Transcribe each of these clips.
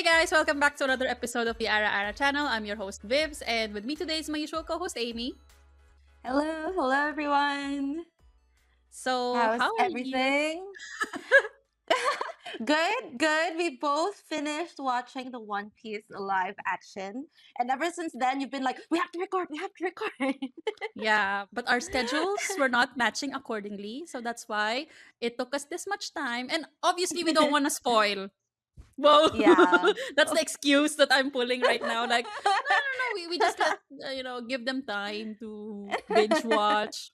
Hey guys, welcome back to another episode of the Ara Ara Channel. I'm your host Vivs, and with me today is my usual co-host Amy. Hello, everyone. So, How's how are you? everything? Good, good. We both finished watching the One Piece live action, and ever since then, you've been like, "We have to record. We have to record." Yeah, but our schedules were not matching accordingly, so that's why it took us this much time. And obviously, we don't want to spoil. Whoa, Yeah. that's the excuse that I'm pulling right now. Like, no, no, no. We just let give them time to binge watch.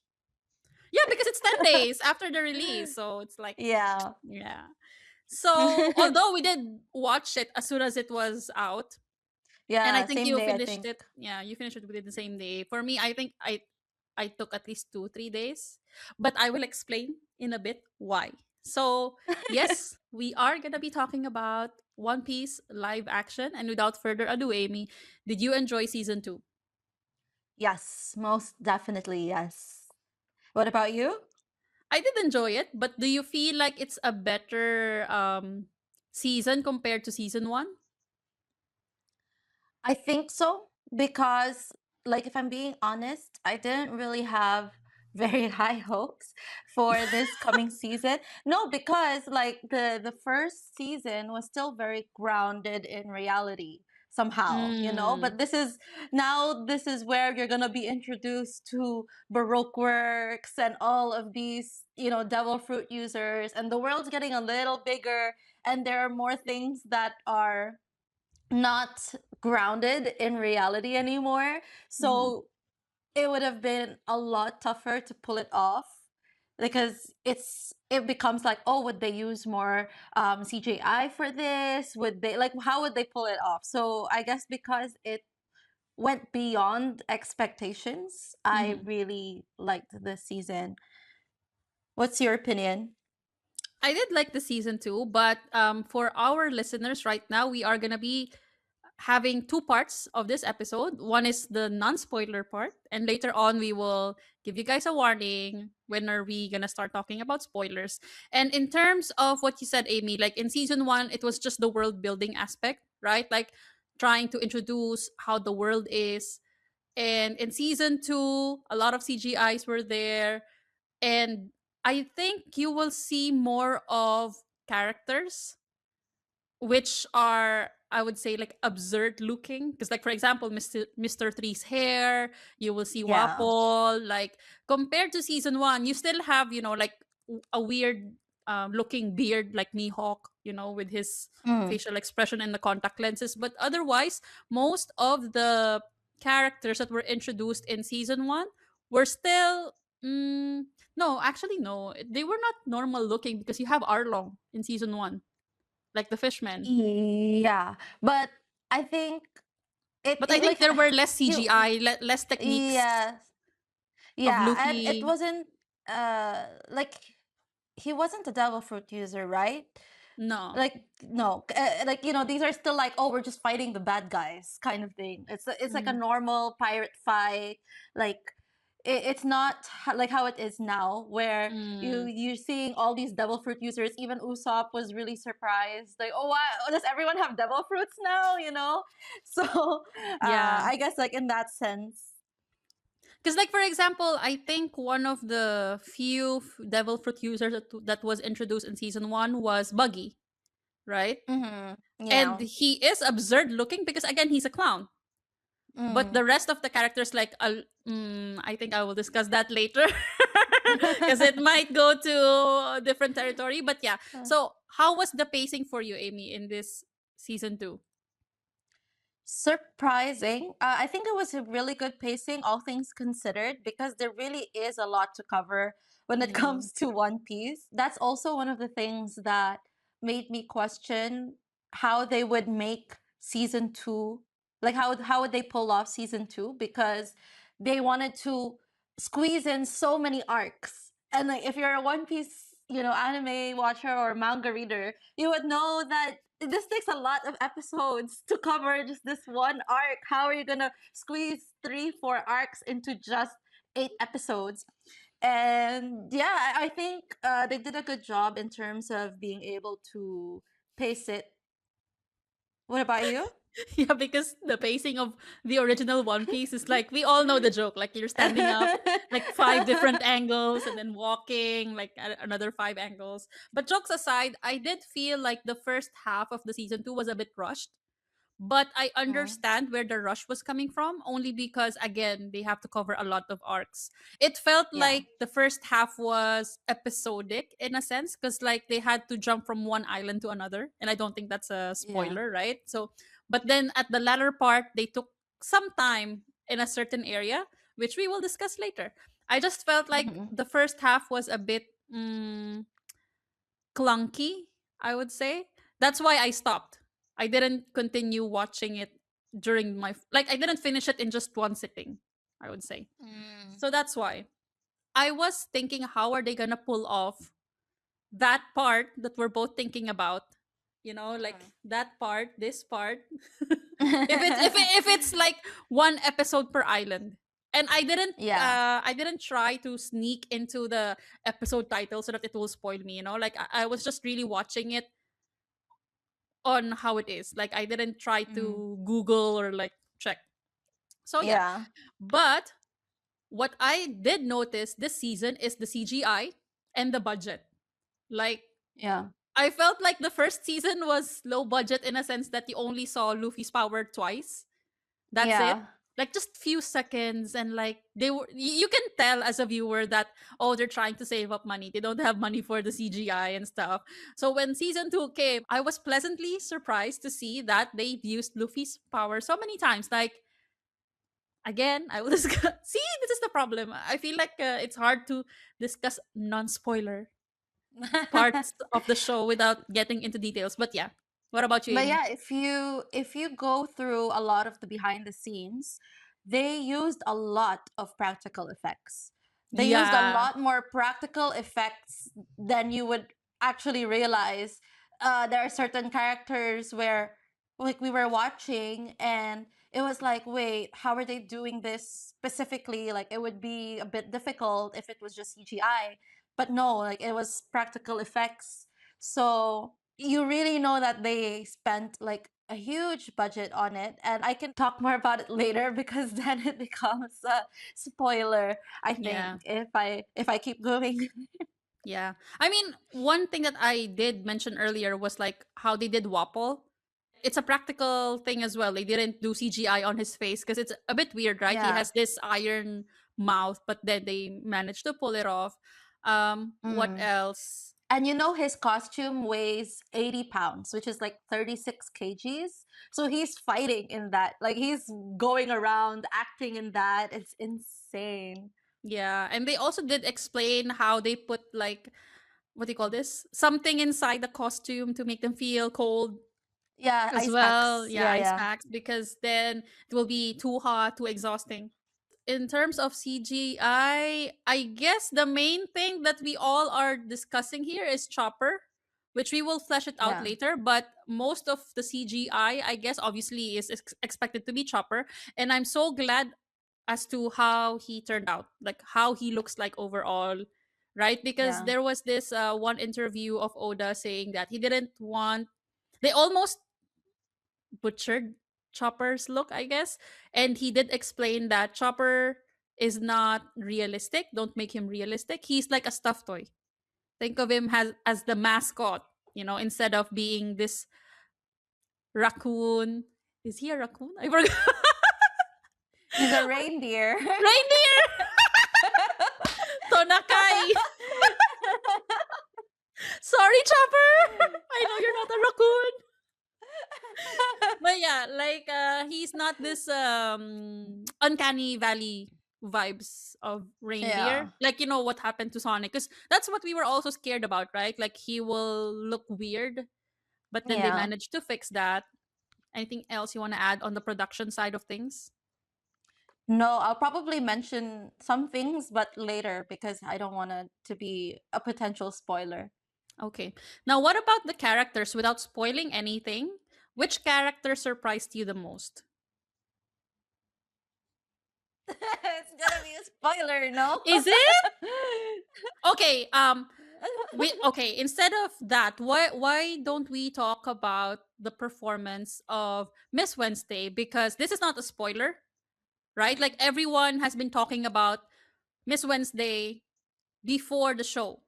Yeah, because it's 10 days after the release, so it's like Yeah. yeah. So, although we did watch it as soon as it was out, and I Yeah, think same you day, I finished think. it. Yeah, you finished it within the same day. For me, I think I took at least 2 3 days, but I will explain in a bit why. So, yes, we are gonna be talking about One Piece live action, and without further ado, Amy, did you enjoy season 2? Yes, most definitely, yes. What about you? I did enjoy it, but do you feel like it's a better season compared to season 1? I think so because, like, if I'm being honest, I didn't really have very high hopes for this coming season. No, because like the first season was still very grounded in reality somehow, Mm. but this is where you're going to be introduced to baroque works and all of these, devil fruit users, and the world's getting a little bigger, and there are more things that are not grounded in reality anymore. Mhm. So it would have been a lot tougher to pull it off because it becomes like, oh, would they use more CGI for this? Would they, like, how would they pull it off? So I guess because it went beyond expectations, I Mhm. really liked this season. What's your opinion? I did like the season 2, but for our listeners right now, we are gonna be having two parts of this episode. One is the non-spoiler part, and later on we will give you guys a warning when are we gonna start talking about spoilers. And in terms of what you said, Amy, like in season 1, it was just the world building aspect, right? Like trying to introduce how the world is. And in season 2, a lot of CGIs were there, and I think you will see more of characters which are, I would say, like absurd looking, because like for example Mr. Three's hair, you will see Yeah. Wapol. Like compared to season 1, you still have like a weird looking beard like Mihawk, with his Mm. facial expression and the contact lenses, but otherwise most of the characters that were introduced in season 1 were still no, actually no, they were not normal looking, because you have Arlong in season 1, like the fishman. Yeah. But I think But I it think like there were less he CGI, less techniques yeah. of Yeah, and it Luffy. wasn't like he wasn't a devil fruit user, right? No. Like no, like these are still like, oh, we're just fighting the bad guys kind of thing. It's like a Mm, normal pirate fight. Like it's not like how it is now, where mm, you're seeing all these devil fruit users. Even Usopp was really surprised, like, oh wow, does everyone have devil fruits now? So yeah. I guess like in that sense. Because, like, for example, I think one of the few devil fruit users that was introduced in season 1 was Buggy, right? Mm-hmm. And Yeah. he is absurd looking because, again, he's a clown. But Mm. the rest of the characters, like, I think I will discuss that later because it might go to a different territory. But yeah, so how was the pacing for you, Amy, in this season 2? Surprising. I think it was a really good pacing, all things considered, because there really is a lot to cover when it Mm, comes to One Piece. That's also one of the things that made me question how they would make season two, like how would they pull off season two, because they wanted to squeeze in so many arcs. And like if you're a One Piece, anime watcher or manga reader, you would know that this takes a lot of episodes to cover just this one arc. How are you gonna squeeze 3 4 arcs into just 8 episodes? And yeah, I think they did a good job in terms of being able to pace it What about you? Yeah, because the pacing of the original One Piece is like we all know the joke. Like you're standing up, like five different angles, and then walking like another five angles. But jokes aside, I did feel like the first half of the season 2 was a bit rushed, but I Mm, understand where the rush was coming from only because again they have to cover a lot of arcs. It felt yeah. like the first half was episodic in a sense because like they had to jump from one island to another, and I don't think that's a Yeah. spoiler, right? So but then at the latter part they took some time in a certain area, which we will discuss later. I just felt like Mhm. the first half was a bit clunky, I would say. That's why I stopped. I didn't continue watching it during my like I didn't finish it in just one sitting, I would say. Mm. So that's why I was thinking how are they going to pull off that part that we're both thinking about, like that part, this part. If it's like one episode per island. And Yeah. I didn't try to sneak into the episode title so that it will spoil me, like I was just really watching it on how it is. Like I didn't try Mm. to Google or like check. So yeah. Yeah. But what I did notice this season is the CGI and the budget. Like Yeah. I felt like the first season was low budget in a sense that you only saw Luffy's power twice. That's it. Yeah. Like just few seconds, and like you can tell as a viewer that oh they're trying to save up money. They don't have money for the CGI and stuff. So when season 2 came, I was pleasantly surprised to see that they've used Luffy's power so many times. Like again, I will discuss. See, this is the problem. I feel like it's hard to discuss non-spoiler parts of the show without getting into details. But yeah, what about you, But Amy? yeah, if you go through a lot of the behind the scenes, they used a lot of practical effects. They used a Yeah, lot more practical effects than you would actually realize. There are certain characters where like we were watching and it was like, wait, how are they doing this specifically? Like it would be a bit difficult if it was just CGI. But no, like it was practical effects. So you really know that they spent like a huge budget on it, and I can talk more about it later because then it becomes a spoiler, I yeah. think, if I keep going. Yeah. I mean, one thing that I did mention earlier was like how they did Wapol. It's a practical thing as well. They didn't do CGI on his face because it's a bit weird, right? He Yeah. has this iron mouth, but then they managed to pull it off. What Mm. else? And you know his costume weighs 80 pounds, which is like 36 kgs. So he's fighting in that. Like he's going around acting in that. It's insane. Yeah, and they also did explain how they put like what do you call this? Something inside the costume to make them feel cold Yeah, as ice well. packs. Yeah, Yeah, ice yeah. packs because then it will be too hot, too exhausting. In terms of CGI, I guess the main thing that we all are discussing here is Chopper, which we will flesh it out Yeah. later. But most of the CGI, I guess, obviously is expected to be Chopper. And I'm so glad as to how he turned out, like how he looks like overall, right? Because Yeah. there was this one interview of Oda saying that he didn't want, they almost butchered Chopper's look, I guess. And he did explain that Chopper is not realistic. Don't make him realistic. He's like a stuffed toy. Think of him as the mascot, instead of being this raccoon. Is he a raccoon? I forgot. He's a reindeer. Reindeer! Tonakai! Sorry, Chopper! I know you're not a raccoon. But yeah, like he's not this uncanny valley vibes of reindeer. Yeah. Like what happened to Sonic, because that's what we were also scared about, right? Like he will look weird, but then they Yeah. managed to fix that. Anything else you want to add on the production side of things? No, I'll probably mention some things, but later because I don't want it to be a potential spoiler. Okay. Now, what about the characters without spoiling anything? Which character surprised you the most? It's gonna be a spoiler, no? Is it? Okay, we okay, instead of that, why don't we talk about the performance of Miss Wednesday, because this is not a spoiler, right? Like everyone has been talking about Miss Wednesday before the show,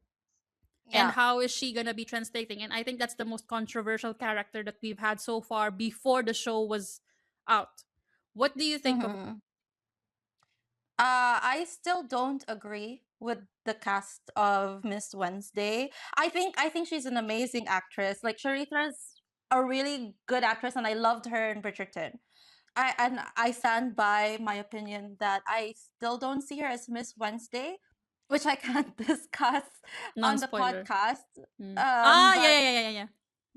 and Yeah. how is she gonna be translating, and I think that's the most controversial character that we've had so far before the show was out. What do you think of? Hmm. I still don't agree with the cast of Miss Wednesday. I think she's an amazing actress. Like Charithra's a really good actress, and I loved her in Bridgerton. I stand by my opinion that I still don't see her as Miss Wednesday, which I can't discuss on the Non-spoiler. podcast. Mm. Ah, yeah, But yeah, yeah, yeah,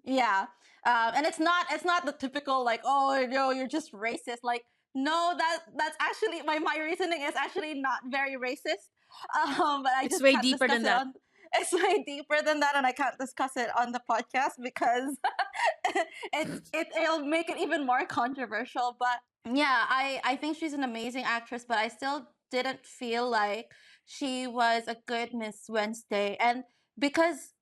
yeah. yeah, and it's not the typical like, oh no, you're just racist. Like, no, that's actually my reasoning is actually not very racist. But I It's just way can't deeper discuss than it that. on. It's way deeper than that, and I can't discuss it on the podcast because it'll make it even more controversial. But yeah, I think she's an amazing actress, but I still didn't feel like she was a good Miss Wednesday. And because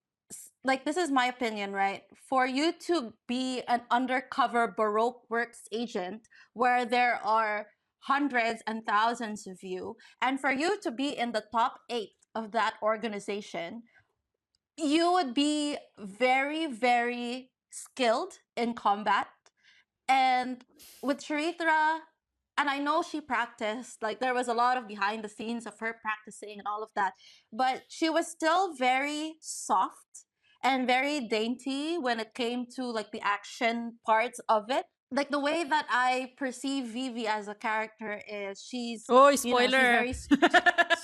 like, this is my opinion, right? For you to be an undercover Baroque works agent where there are hundreds and thousands of you, and for you to be in the top 8 of that organization, you would be very, very skilled in combat. And with Charithra, and I know she practiced, like there was a lot of behind the scenes of her practicing and all of that, but she was still very soft and very dainty when it came to like the action parts of it. Like the way that I perceive Vivi as a character is Oh, she's spoiler. very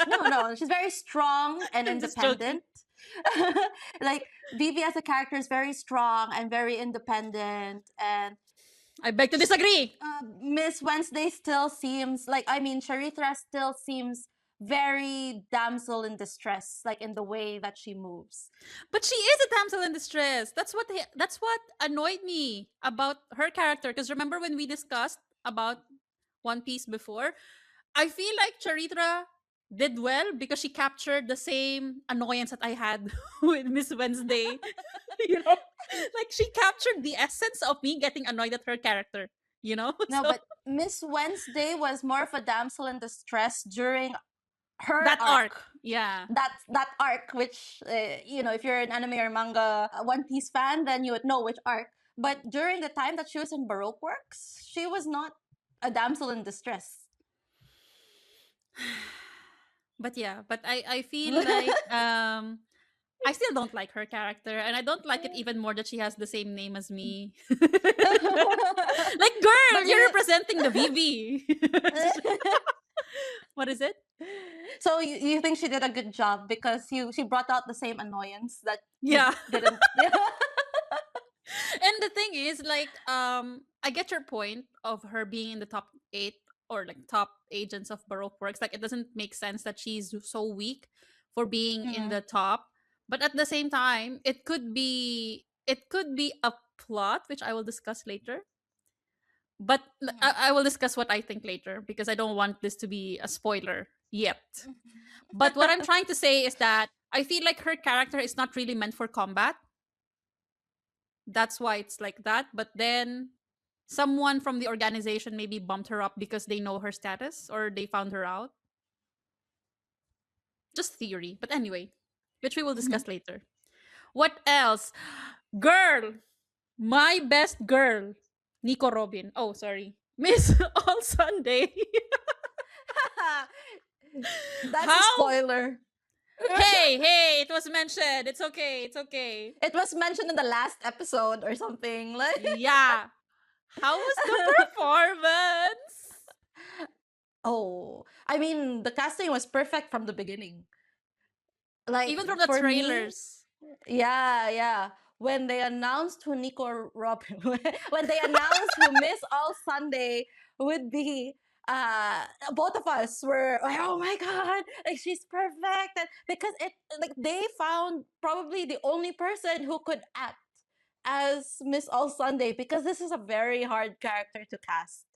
no, no, she's very strong and I'm just joking. independent. Like Vivi as a character is very strong and very independent, and I beg to disagree. Miss Wednesday still seems like, I mean, Charitra still seems very damsel in distress, like in the way that she moves. But she is a damsel in distress. That's what annoyed me about her character. Because remember when we discussed about One Piece before, I feel like Charitra did well because she captured the same annoyance that I had with Miss Wednesday. you know, like she captured the essence of me getting annoyed at her character. You know, No, so but Miss Wednesday was more of a damsel in distress during her that arc, arc. yeah. That arc, which if you're an anime or manga One Piece fan, then you would know which arc. But during the time that she was in Baroque works, she was not a damsel in distress. But yeah, but I feel like I still don't like her character, and I don't like it even more that she has the same name as me. Like, girl, But you're you representing the VV. What is it? so you think she did a good job because she brought out the same annoyance that you Yeah. didn't. And the thing is, like, I get your point of her being in the top 8 or like top agents of Baroque works. Like, it doesn't make sense that she's so weak for being in Mhm, the top. But at the same time, it could be a plot, which I will discuss later. But mhm, I will discuss what I think later because I don't want this to be a spoiler yet. But what I'm trying to say is that I feel like her character is not really meant for combat. That's why it's like that. But then someone from the organization maybe bumped her up because they know her status or they found her out. Just theory. But anyway, which we will mhm. discuss later. What else? Girl, my best girl, Nico Robin. Oh, sorry. Miss All Sunday. That's a How? spoiler. Hey, hey, it was mentioned. It's okay. It's okay. It was mentioned in the last episode or something. Like, Yeah. How was the performance? oh, I mean, the casting was perfect from the beginning. Like Even from the for me, trailers. yeah, yeah. When they announced who Nico Robin, when they announced who Miss All Sunday would be, both of us were like, "Oh my god, like she's perfect!" And because it, like they found probably the only person who could act as Miss All Sunday, because this is a very hard character to cast.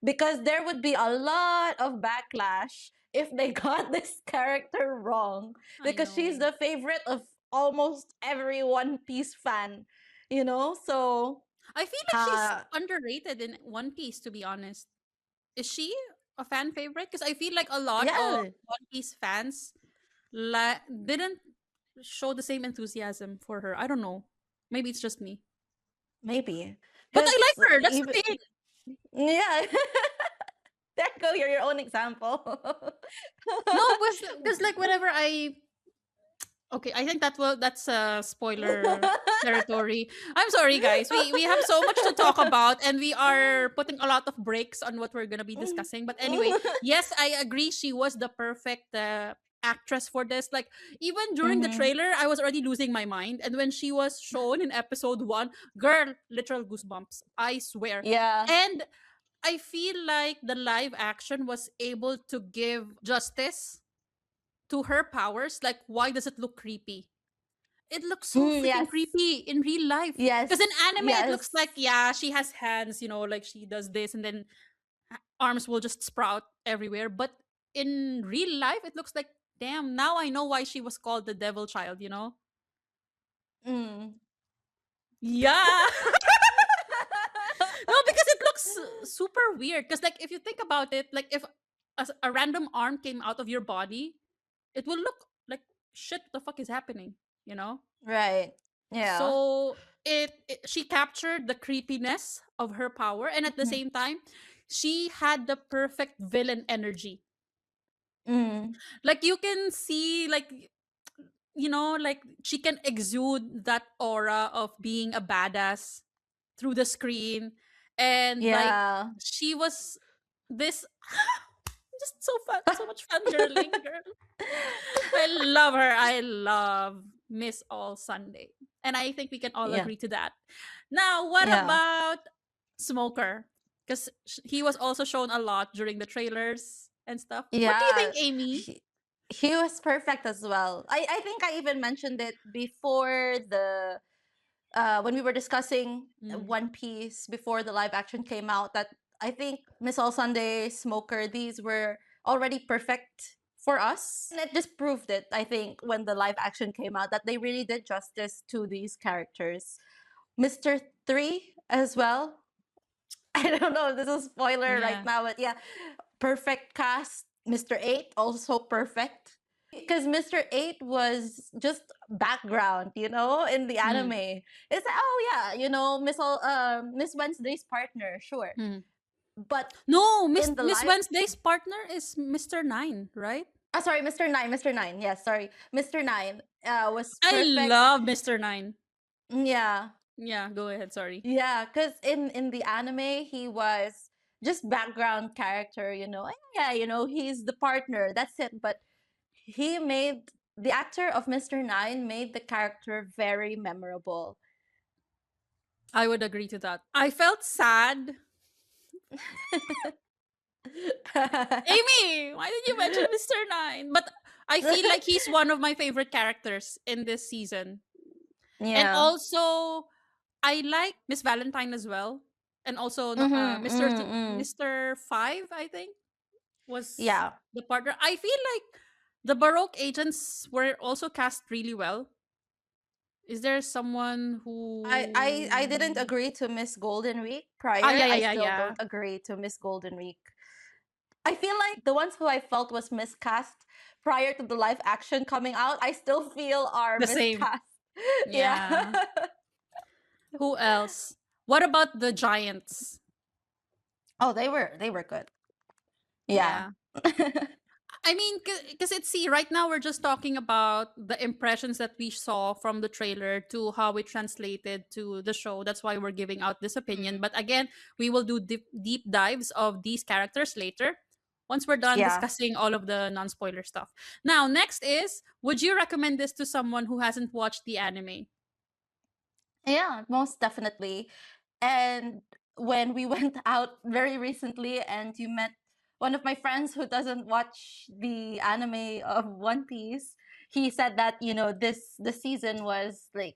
Because there would be a lot of backlash if they got this character wrong, I because she's know. the favorite of almost every One Piece fan, you know? So, I feel like she's uh, underrated in One Piece, to be honest. Is she a fan favorite? Because I feel like a lot of yeah, One Piece fans didn't show the same enthusiasm for her. I don't know. Maybe it's just me. maybe. But I Because like her. That's even, the thing. yeah, there go, you're your own example. No, because like whenever I okay, I think that's spoiler territory. I'm sorry guys. We have so much to talk about and we are putting a lot of breaks on what we're going to be discussing. But anyway, yes, I agree she was the perfect actress for this. Like even during the Mm-hmm. trailer, I was already losing my mind and when she was shown in episode 1, girl, literal goosebumps. I swear. Yeah. And I feel like the live action was able to give justice to her powers. Like, why does it look creepy? It looks so freaking Yes. creepy in real life. Because in Yes. anime, it looks Yes. like, yeah, she has hands, like she does this and then arms will just sprout everywhere. But in real life, it looks like, damn, now I know why she was called the devil child? Mm. Yeah. No, because it looks super weird. Because, like, if you think about it, like, if a random arm came out of your body, it will look like shit. What the fuck is happening? You know. Right. Yeah. So she captured the creepiness of her power, and at the Mhm. same time, she had the perfect villain energy. Mm. Like you can see, like like she can exude that aura of being a badass through the screen, and like Yeah. she was this just so fun, so much fun girling, girl. I love her. I love Miss All Sunday. And I think we can all Yeah. agree to that. Now, what Yeah. about Smoker? Because he was also shown a lot during the trailers and stuff. What do you think, Yeah. Amy? He was perfect as well. I think I even mentioned it before the when we were discussing Mm, One Piece before the live action came out, that I think Miss All Sunday, Smoker, these were already perfect for us. And it just proved it, I think, when the live action came out, that they really did justice to these characters. Mr. 3 as well. I don't know if this is a spoiler right yeah. now, but yeah, perfect cast. Mr. 8 also perfect. Because Mr. 8 was just background, in the Mm, anime. It's like, oh yeah, Miss Wednesday's partner, sure. mm. But No, in the Miss live Wednesday's partner is Mr. Nine, right? sorry, Mr. 9, Mr. 9. Yes, sorry. Mr. 9 was I perfect. love Mr. Nine. Yeah. Yeah, go ahead. Sorry. Yeah, because in the anime he was just background character, yeah, he's the partner, that's it. But he made the actor of Mr. Nine made the character very memorable. I would agree to that. I felt sad. Amy, why did you mention Mr. Nine? But I feel like he's one of my favorite characters in this season. And Yeah. also, I like Miss Valentine as well. And also, no, Mm-hmm, mm. Mr. Five, I think, was Yeah. the partner. I feel like the Baroque agents were also cast really well. Is there someone I didn't who? agree to Miss Golden Week Ah, prior. yeah, yeah, I yeah, still yeah. don't agree to Miss Golden Week. I feel like the ones who I felt was miscast prior to the live action coming out, I still feel are The same. miscast. Yeah. Yeah. Who else? What about the Giants? Oh, they were good. Yeah. Yeah. I mean, because it's see, right now we're just talking about the impressions that we saw from the trailer to how it translated to the show. That's why we're giving out this opinion. Mm. But again, we will do deep dives of these characters later once we're done Yeah. discussing all of the non spoiler stuff. Now, next is would you recommend this to someone who hasn't watched the anime? Yeah, most definitely. And when we went out very recently and you met one of my friends who doesn't watch the anime of One Piece, he said that, the season was like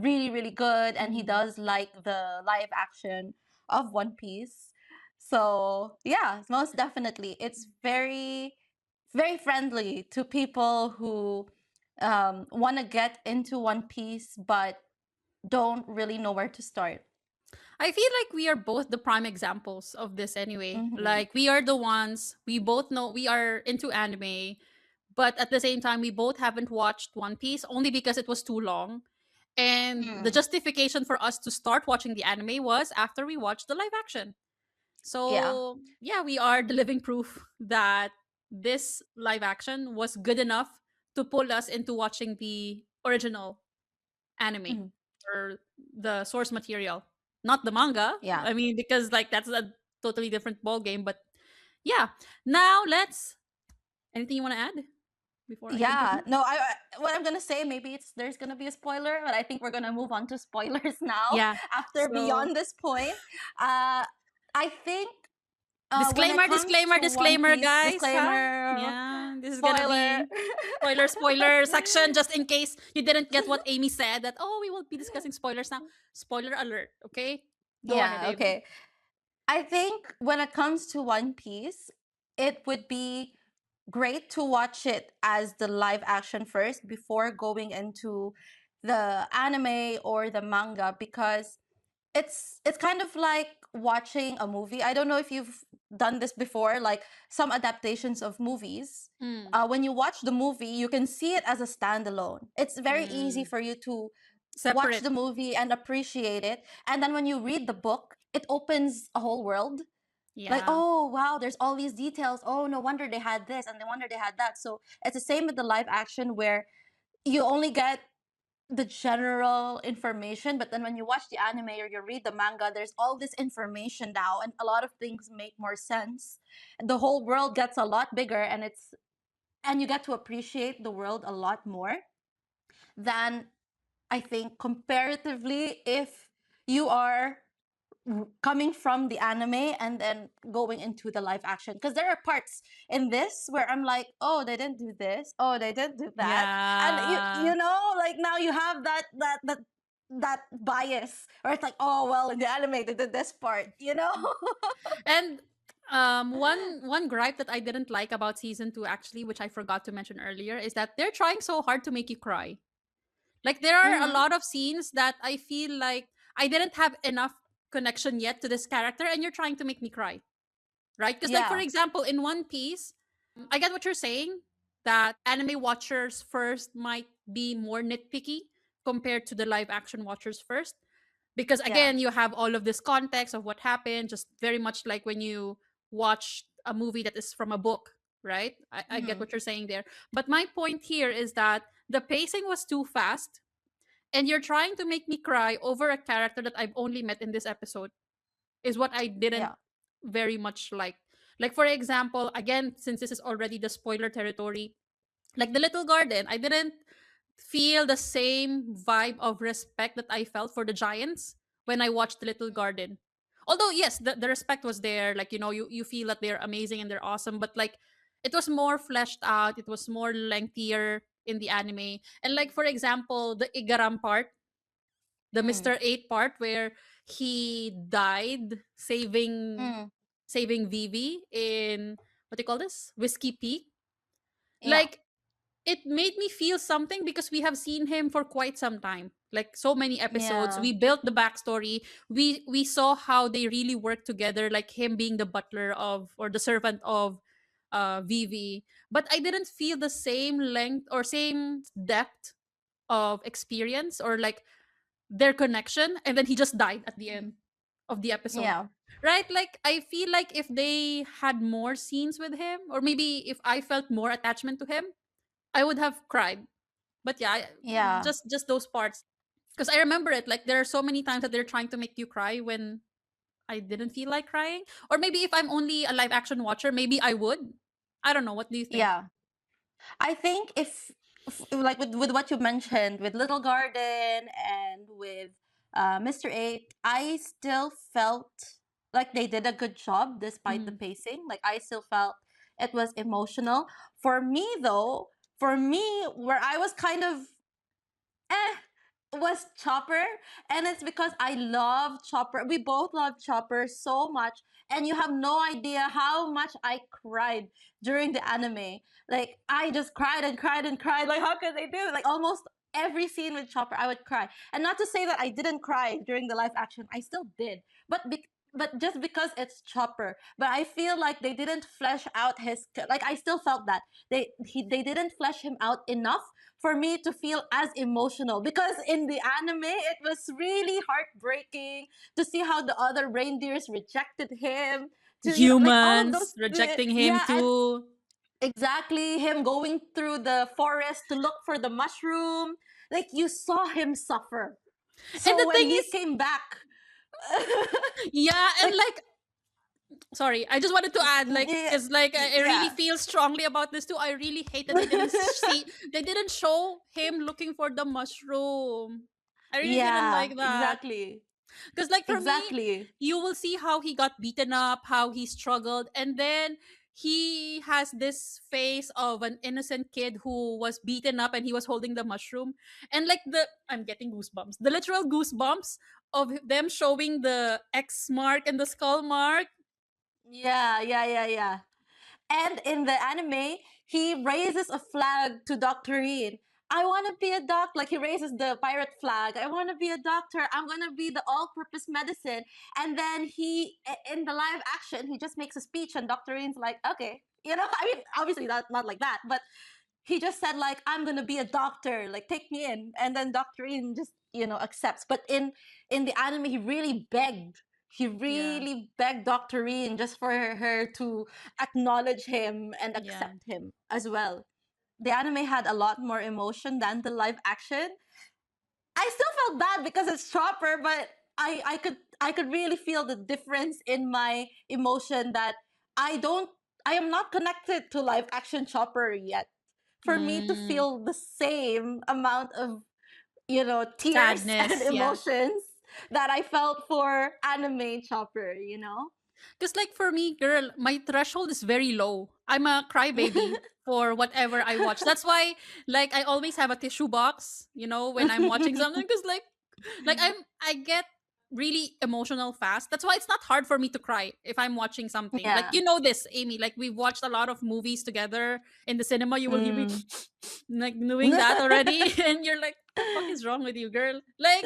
really, really good, and he Mm, does like the live action of One Piece. So, yeah, most definitely. It's very, very friendly to people who want to get into One Piece but don't really know where to start. I feel like we are both the prime examples of this anyway. Mm-hmm. Like we are the ones, we both know we are into anime, but at the same time we both haven't watched One Piece only because it was too long. And the Mm. justification for us to start watching the anime was after we watched the live action. Yeah. So, yeah, we are the living proof that this live action was good enough to pull us into watching the original anime Mhm. or the source material, not the manga. Yeah. I mean, because like that's a totally different ball game. But yeah, now let's. Anything you want to add before I Yeah. continue? No, what I'm gonna say, maybe it's there's gonna be a spoiler, but I think we're gonna move on to spoilers now Yeah. after So beyond this point. Uh, I think when it disclaimer, comes disclaimer, to One disclaimer, Piece, guys. Huh? disclaimer, Yeah, this is gonna spoiler. be spoiler section just in case you didn't get what Amy said that oh we will be discussing spoilers now. Spoiler alert, okay? Go ahead, Yeah. Amy. Okay. I think when it comes to One Piece, it would be great to watch it as the live action first before going into the anime or the manga, because it's kind of like watching a movie. I don't know if you've done this before, like some adaptations of movies. Mm, When you watch the movie, you can see it as a standalone. It's very easy mm. for you to watch Separate. the movie and appreciate it. And then when you read the book, it opens a whole world. Like, Yeah. oh wow, there's all these details. Oh, no wonder they had this and no wonder they had that. So it's the same with the live action, where you only get the general information, but then when you watch the anime or you read the manga, there's all this information now, and a lot of things make more sense. The whole world gets a lot bigger, and you get to appreciate the world a lot more than, I think, comparatively, if you are coming from the anime and then going into the live action, because there are parts in this where I'm like, oh, they didn't do this, oh, they didn't do that. And Yeah. you know, like, now you have that bias, or it's like, oh well, in the anime they did this part, you know. And one gripe that I didn't like about season 2 actually, which I forgot to mention earlier, is that they're trying so hard to make you cry. Like there are a Mm-hmm. lot of scenes that I feel like I didn't have enough connection yet to this character and you're trying to make me cry, right? Because like for Yeah. example, in One Piece, I get what you're saying that anime watchers first might be more nitpicky compared to the live action watchers first because Yeah. again you have all of this context of what happened just very much like when you watch a movie that is from a book, right? I get Mm-hmm. what you're saying there, but my point here is that the pacing was too fast and you're trying to make me cry over a character that I've only met in this episode is what I didn't Yeah. very much like for example again since this is already the spoiler territory, like the little garden, I didn't feel the same vibe of respect that I felt for the Giants when I watched the Little Garden. Although yes, the respect was there. Like you feel that they're amazing and they're awesome, but like it was more fleshed out. It was more lengthier in the anime. And like for example, the Igaram part, the Mm. Mister Eight part, where he died Mm. saving Vivi in what do you call this Whiskey Peak. Yeah. Like it made me feel something because we have seen him for quite some time, like so many episodes. Yeah. We built the backstory. We saw how they really work together, like him being the butler of or the servant of Vivi. But I didn't feel the same length or same depth of experience or like their connection, and then he just died at the end of the episode, Yeah. right? Like I feel like if they had more scenes with him, or maybe if I felt more attachment to him, I would have cried. But yeah, Yeah. just those parts because I remember it. Like there are so many times that they're trying to make you cry when I didn't feel like crying. Or maybe if I'm only a live action watcher, maybe I would. I don't know. What do you think? Yeah. I think if like with what you mentioned with Little Garden and with Mr. Eight, I still felt like they did a good job despite the Mm. pacing. Like, I still felt it was emotional. For me though, for me, where I was kind of eh was Chopper, and it's because I love Chopper. We both love Chopper so much, and you have no idea how much I cried during the anime. Like I just cried and cried and cried. Like how could they do? Like almost every scene with Chopper, I would cry. And not to say that I didn't cry during the live action, I still did. But just because it's Chopper, but I feel like they didn't flesh out like I still felt that they didn't flesh him out enough for me to feel as emotional, because in the anime it was really heartbreaking to see how the other reindeers rejected him, to like all of those Humans rejecting him yeah, and too. exactly, him going through the forest to look for the mushroom, like you saw him suffer. And So the when thing he is, came back yeah, and like like, sorry, I just wanted to add, like, yeah, because like I really yeah, feel strongly about this too. I really hate that they didn't show him looking for the mushroom. I really didn't yeah, like that. exactly, Because, like, for me, exactly. you will see how he got beaten up, how he struggled, and then he has this face of an innocent kid who was beaten up and he was holding the mushroom. And, like, I'm getting goosebumps. The literal goosebumps of them showing the X mark and the skull mark. Yeah, yeah, yeah, yeah. And in the anime, he raises a flag to Dr. Reed. I want to be a doctor. Like he raises the pirate flag. I want to be a doctor. I'm going to be the all purpose medicine. And then in the live action, he just makes a speech and Dr. Reed's like, okay. I mean, obviously not like that, but he just said like, I'm going to be a doctor. Like, take me in. And then Dr. Reed just, accepts. But in the anime, he really begged. He Yeah. really begged Dr. Reen just for her to acknowledge him and Yeah. accept him as well. The anime had a lot more emotion than the live action. I still felt bad because it's Chopper, but I could really feel the difference in my emotion that I don't I am not connected to live action Chopper yet. For me to Mm, feel the same amount of tears and sadness. Yeah. emotions that I felt for anime Chopper. Because, like, for me, girl, my threshold is very low. I'm a crybaby for whatever I watch. That's why, like, I always have a tissue box, when I'm watching something. Because, like I get really emotional fast. That's why it's not hard for me to cry if I'm watching something. Like, Yeah. this, Amy. Like, we've watched a lot of movies together in the cinema. You will hear me Mm. like doing that already, and you're like, "The fuck is wrong with you, girl?" Like,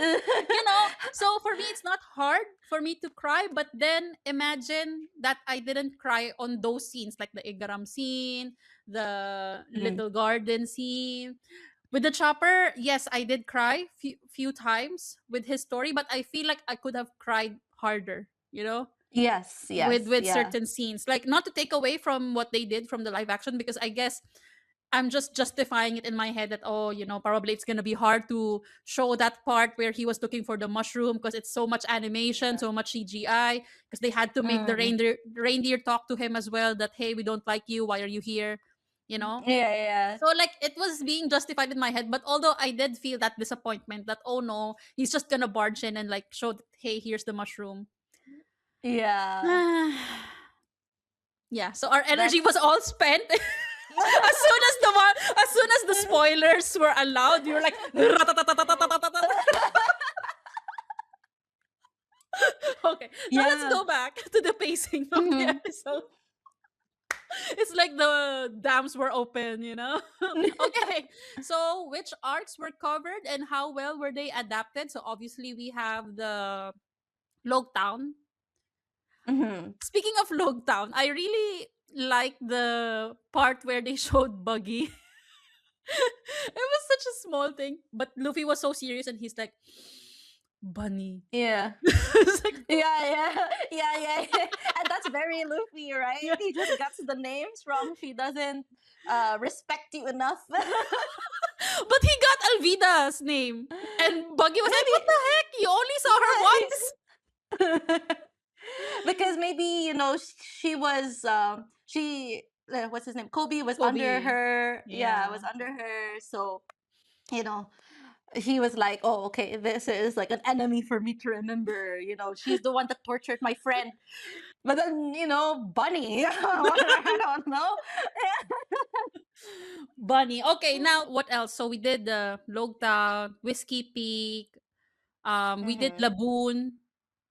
so for me it's not hard for me to cry, but then imagine that I didn't cry on those scenes, like the Igaram scene, the Mm. little garden scene. With the Chopper, yes, I did cry few times with his story, but I feel like I could have cried harder, Yes, with yes, yeah. certain scenes. Like, not to take away from what they did from the live action, because I guess I'm just justifying it in my head that, oh, probably it's gonna be hard to show that part where he was looking for the mushroom, because it's so much animation, Yeah. so much CGI, because they had to make the Mm. reindeer talk to him as well, that, hey, we don't like you, why are you here, you know Yeah, yeah. so, like, it was being justified in my head, but although I did feel that disappointment that, oh no, he's just gonna barge in and, like, show that, hey, here's the mushroom. Yeah. Yeah, so our energy That's was all spent. As soon as the spoilers were allowed, we were like, okay, now let's yeah. go back to the pacing of the Mhm. episode. It's like the dams were open. Okay, so which arcs were covered and how well were they adapted? So obviously we have the Logtown. Mhm. Speaking of Logtown, I really like the part where they showed Buggy. It was such a small thing, but Luffy was so serious, and he's like, "Bunny." Yeah. It's like, Yeah, yeah, yeah, yeah, yeah. And that's very Luffy, right? yeah. He just gets the names wrong if he doesn't respect you enough. But he got Alvida's name, and Buggy was like, "What Maybe the heck? You only saw her once." because maybe she was she what's his name, Kobe was under Kobe. her, yeah, was Yeah. under her, so you know he was like, oh, okay, this is like an enemy for me to remember, she's the one that tortured my friend. But then Bunny, I don't know. Bunny. Okay, now what else? So we did the Logtown, Whiskey Peak, we did Mm-hmm. Laboon,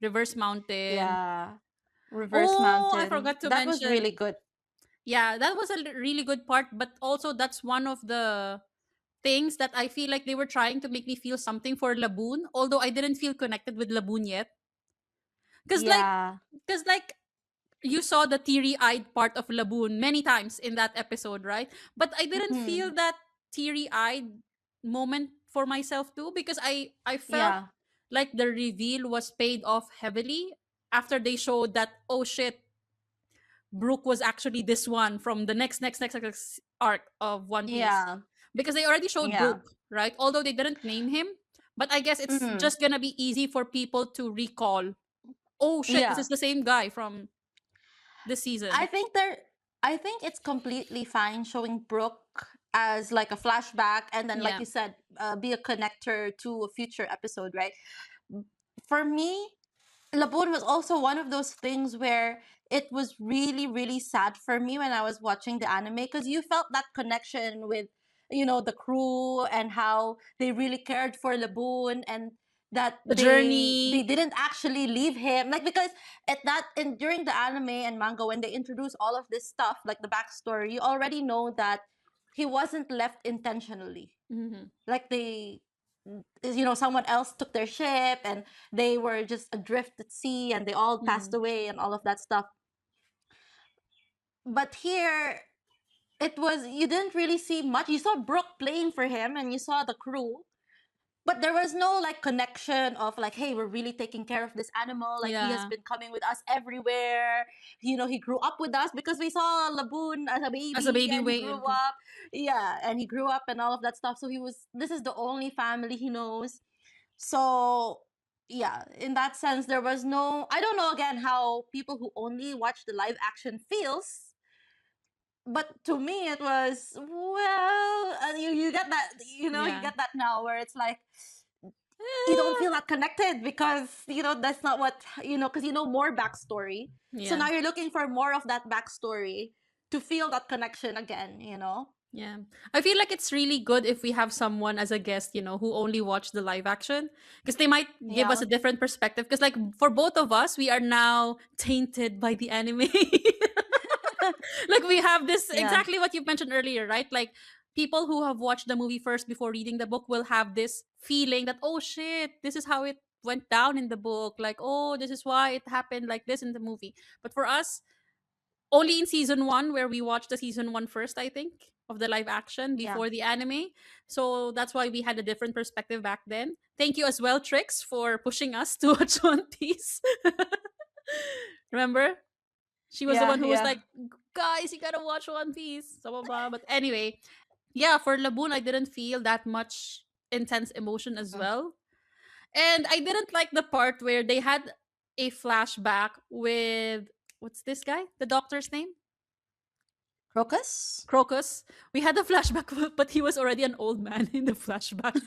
Reverse Mountain. Yeah. Reverse Oh, I Mountain. forgot to That was mention. really good. Yeah, that was a really good part, but also that's one of the things that I feel like they were trying to make me feel something for Laboon, although I didn't feel connected with Laboon yet. Cause like, Yeah. cause like you saw the teary-eyed part of Laboon many times in that episode, right? But I didn't Mm-hmm. feel that teary-eyed moment for myself too, because I felt Yeah. like the reveal was paid off heavily after they showed that, oh shit, Brooke was actually this one from the next arc of One Piece. Yeah. Because they already showed Yeah. Brooke, right? Although they didn't name him, but I guess it's Mm-hmm. just gonna be easy for people to recall. Oh shit, this Yeah. is the same guy from this I season. think there I think it's completely fine showing Brooke as like a flashback and then like Yeah. you said be a connector to a future episode, right? For me, Laboon was also one of those things where it was really, really sad for me when I was watching the anime because you felt that connection with, the crew and how they really cared for Laboon and that The they journey. didn't actually leave him like because at that in during the anime and manga when they introduce all of this stuff like the backstory you already know that he wasn't left intentionally Mhm. like someone else took their ship and they were just adrift at sea and they all passed Mhm. away and all of that stuff but here it was you didn't really see much you saw Brooke playing for him and you saw the crew but there was no like connection of like hey we're really taking care of this animal like he has Yeah. been coming with us everywhere he grew up with us because we saw Laboon as a As a baby baby and he way. grew up yeah and he grew up and all of that stuff so this is the only family he knows so yeah in that sense there was no I don't know again how people who only watch the live action feels but to me it was well you get that you Yeah. get that now where it's like you don't Eh, feel that connected because that's not what because more backstory so yeah. now you're looking for more of that backstory to feel that connection again. Yeah. I feel like it's really good if we have someone as a guest, who only watched the live action because they might give us Yeah. a different perspective because like for both of us, we are now tainted by the anime. Like we have this Yeah. exactly what you mentioned earlier, right? Like people who have watched the movie first before reading the book will have this feeling that oh shit, this is how it went down in the book. Like oh, this is why it happened like this in the movie. But for us, only in season 1 where we watched the season 1 first, I think, of the live action Yeah. before the anime. So that's why we had a different perspective back then. Thank you as well, Trix, for pushing us to watch One Piece. Remember? She was the Yeah. one who was Yeah. like, guys, you gotta watch One Piece. Blah, blah, blah. But anyway, yeah, for Laboon, I didn't feel that much intense emotion as Mm. well. And I didn't like the part where they had a flashback with what's this guy? The doctor's name? Crocus. Crocus. We had a flashback, but he was already an old man in the flashback.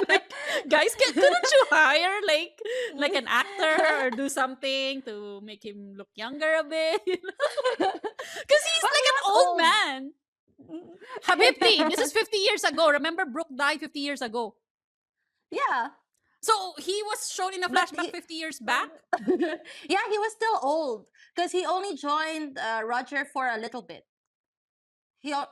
Like, guys, couldn't you hire like an actor or do something to make him look younger a bit? Because he's Well, like he an was old old. man. Habibti, this is 50 years ago. Remember, Brooke died 50 years ago. Yeah, So he was shown in a but flashback 50 years back. yeah, he was still old because he only joined Roger for a little bit. He al-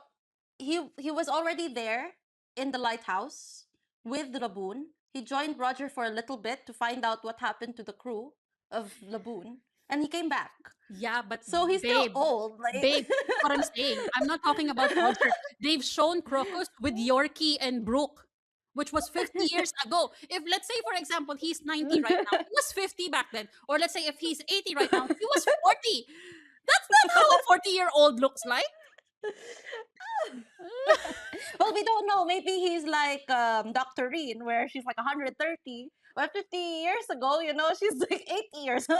he was already there in the lighthouse with Laboon. He joined Roger for a little bit to find out what happened to the crew of Laboon, and he came back. Yeah, but So he's still babe, old. Like, babe, that's what I'm saying. I'm not talking about Roger. They've shown Crocus with Yorkie and Brooke, which was 50 years ago. If let's say, for example, he's 90 right now, he was 50 back then. Or let's say if he's 80 right now, he was 40. That's not how a 40-year-old looks like. well, we don't know. Maybe he's like Dr. Reen, where she's like 130. But 50 years ago, she's like 80 years. You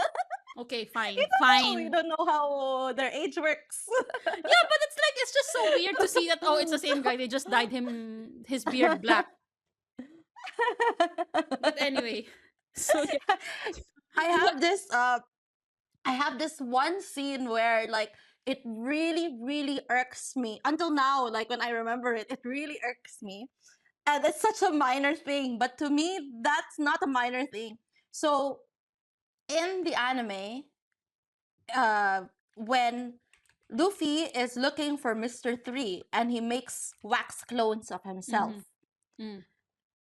Okay, fine, don't know. You fine. don't know how their age works. Yeah, but it's like it's just so weird to see that oh, it's the same guy. They just dyed his beard black. But anyway, so I yeah. have this I have this one scene where like it really, really irks me. Until now, like when I remember it, it really irks me. And it's such a minor thing, but to me, that's not a minor thing. So in the anime, uh, when Luffy is looking for Mr. Three and he makes wax clones of himself, Mm-hmm. Mm.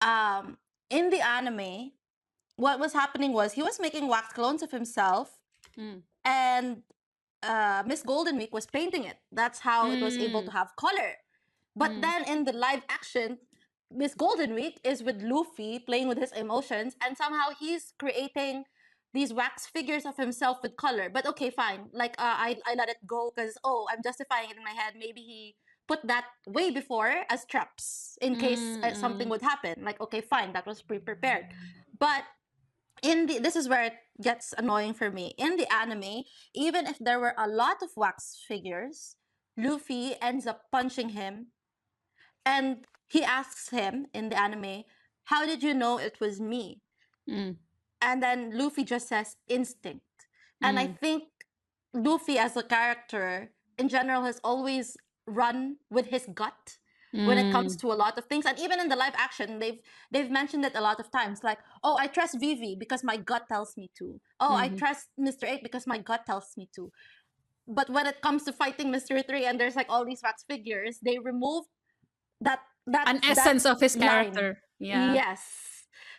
um, in the anime, what was happening was he was making wax clones of himself, Mm. and Miss Golden Week was painting it. That's how it was able to Mm. have color. But Mm. then in the live action, Miss Golden Week is with Luffy playing with his emotions, and somehow he's creating these wax figures of himself with color. But okay, fine. Like I let it go because I'm justifying it in my head. Maybe he put that way before as traps in case something Mm. would happen. Like okay, fine, that was pre-prepared. But in the this is where it gets annoying for me. In the anime, even if there were a lot of wax figures, Luffy ends up punching him, and he asks him in the anime, "How did you know it was me?" Mm. And then Luffy just says instinct. And I Mm. think Luffy as a character in general has always run with his gut when it comes Mm. to a lot of things. And even in the live action, they've mentioned it a lot of times. Like, oh, I trust Vivi because my gut tells me to. Oh, I Mhm. trust Mr. 8 because my gut tells me to. But when it comes to fighting Mr. 3 and there's like all these wax figures, they remove that An that essence of his line. character. Yeah. Yes.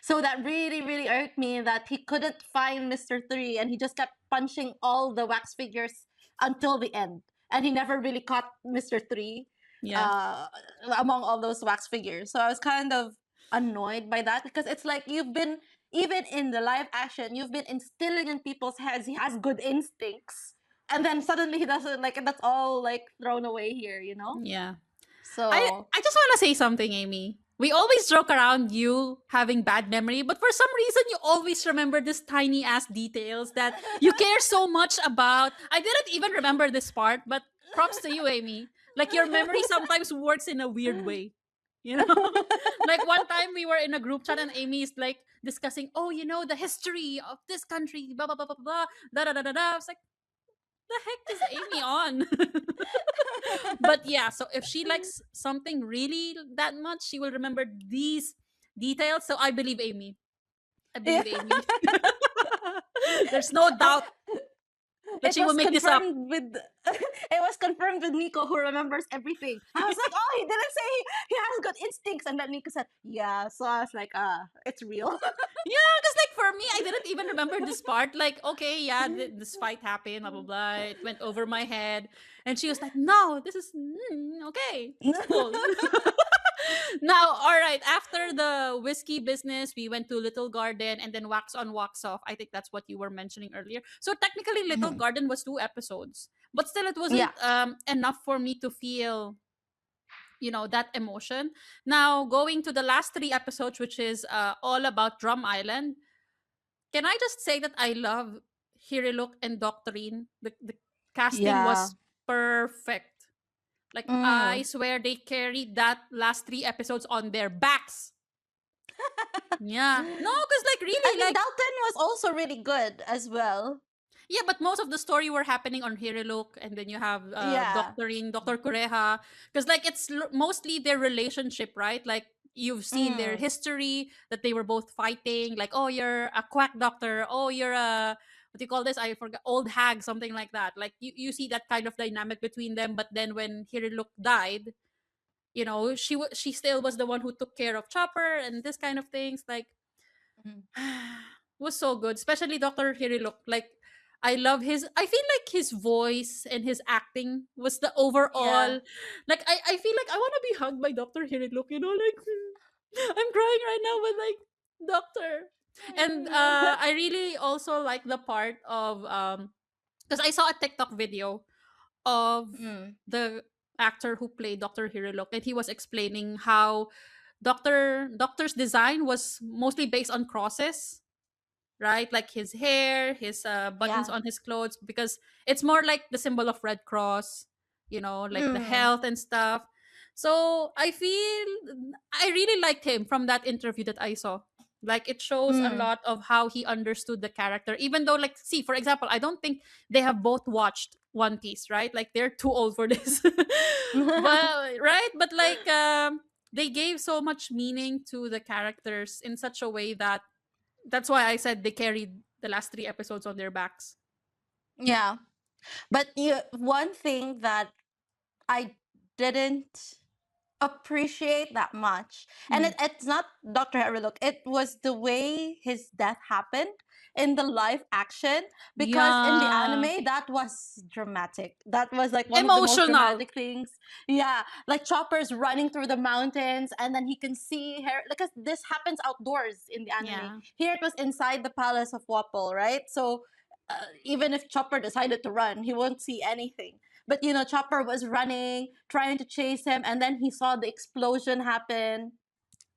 So that really, really irked me that he couldn't find Mr. Three and he just kept punching all the wax figures until the end. And he never really caught Mr. Three Yeah. uh, among all those wax figures. So I was kind of annoyed by that because it's like you've been, even in the live action, you've been instilling in people's heads he has good instincts. And then suddenly he doesn't, like, that's all like thrown away here, you know? Yeah. I So I just want to say something, Amy. We always joke around you having bad memory, but for some reason you always remember this tiny ass details that you care so much about. I didn't even remember this part, but props to you, Amy. Like your memory sometimes works in a weird way. You know? Like one time we were in a group chat and Amy is like discussing, oh, you know, the history of this country, blah blah blah blah blah, da da da da da. I was like, the heck is Amy on? But yeah, so if she likes something really that much, she will remember these details. So I believe Amy. I yeah. believe Amy. There's no doubt that It she will was make this up. confirmed with it was confirmed with Nico, who remembers everything. I was like, oh, he didn't say he has good instincts, and then Nico said, yeah. So I was like, it's real. Yeah, because like for me, I didn't even remember this part. Like, okay, yeah, this fight happened, blah blah blah. It went over my head, and she was like, "No, this is okay, it's cool." Now, all right. After the whiskey business, we went to Little Garden and then Wax on, Wax off. I think that's what you were mentioning earlier. So technically, Little Mhm. Garden was 2 episodes, but still, it wasn't Yeah. enough for me to feel, you know, that emotion. Now, going to the last 3 episodes, which is all about Drum Island. Can I just say that I love Hiriluk and Doctrine? The casting Yeah. was perfect. Like I Mm. swear they carried that last 3 episodes on their backs. Yeah. No, because like I really, mean, like Dalton was also really good as well. yeah, but most of the story were happening on Hiriluk, and then you have Yeah. Doctor Kureha, because like it's mostly their relationship, right? Like you've seen their Mm. history that they were both fighting. Like, oh, you're a quack doctor. Oh, you're a what do you call this? I forgot. Old hag, something like that. Like you see that kind of dynamic between them. But then when Hiriluk died, you know, she still was the one who took care of Chopper and this kind of things. Like Mhm. was so good, especially Dr. Hiriluk. Like I love his I feel like his voice and his acting was the Yeah. overall like I feel like I want to be hugged by Dr. Hiriluk, you know, like I'm crying right now but like doctor. And I really also like the part of because I saw a TikTok video of Mm. the actor who played Dr. Hiriluk and he was explaining how Doctor's design was mostly based on crosses, right? Like his hair, his buttons Yeah. on his clothes, because it's more like the symbol of Red Cross, you know, like the Mm. health and stuff. So I feel I really liked him from that interview that I saw. Like it shows a Mm. lot of how he understood the character, even though, like, see, for example, I don't think they have both watched One Piece, right? Like they're too old for this. But right? But like they gave so much meaning to the characters in such a way that that's why I said they carried the last 3 episodes on their backs. Yeah. But one thing that I didn't appreciate that much, and Mm. it's not Dr. Look, it was the way his death happened in the live action, because in the Yeah. anime that was dramatic. That was like one of the most Emotional. dramatic things. Yeah, like Chopper's running through the mountains, and then he can see her, because this happens outdoors in the anime. Yeah. Here it was inside the palace of Wapol, right? So even if Chopper decided to run, he won't see anything. But Chopper was running, trying to chase him, and then he saw the explosion happen.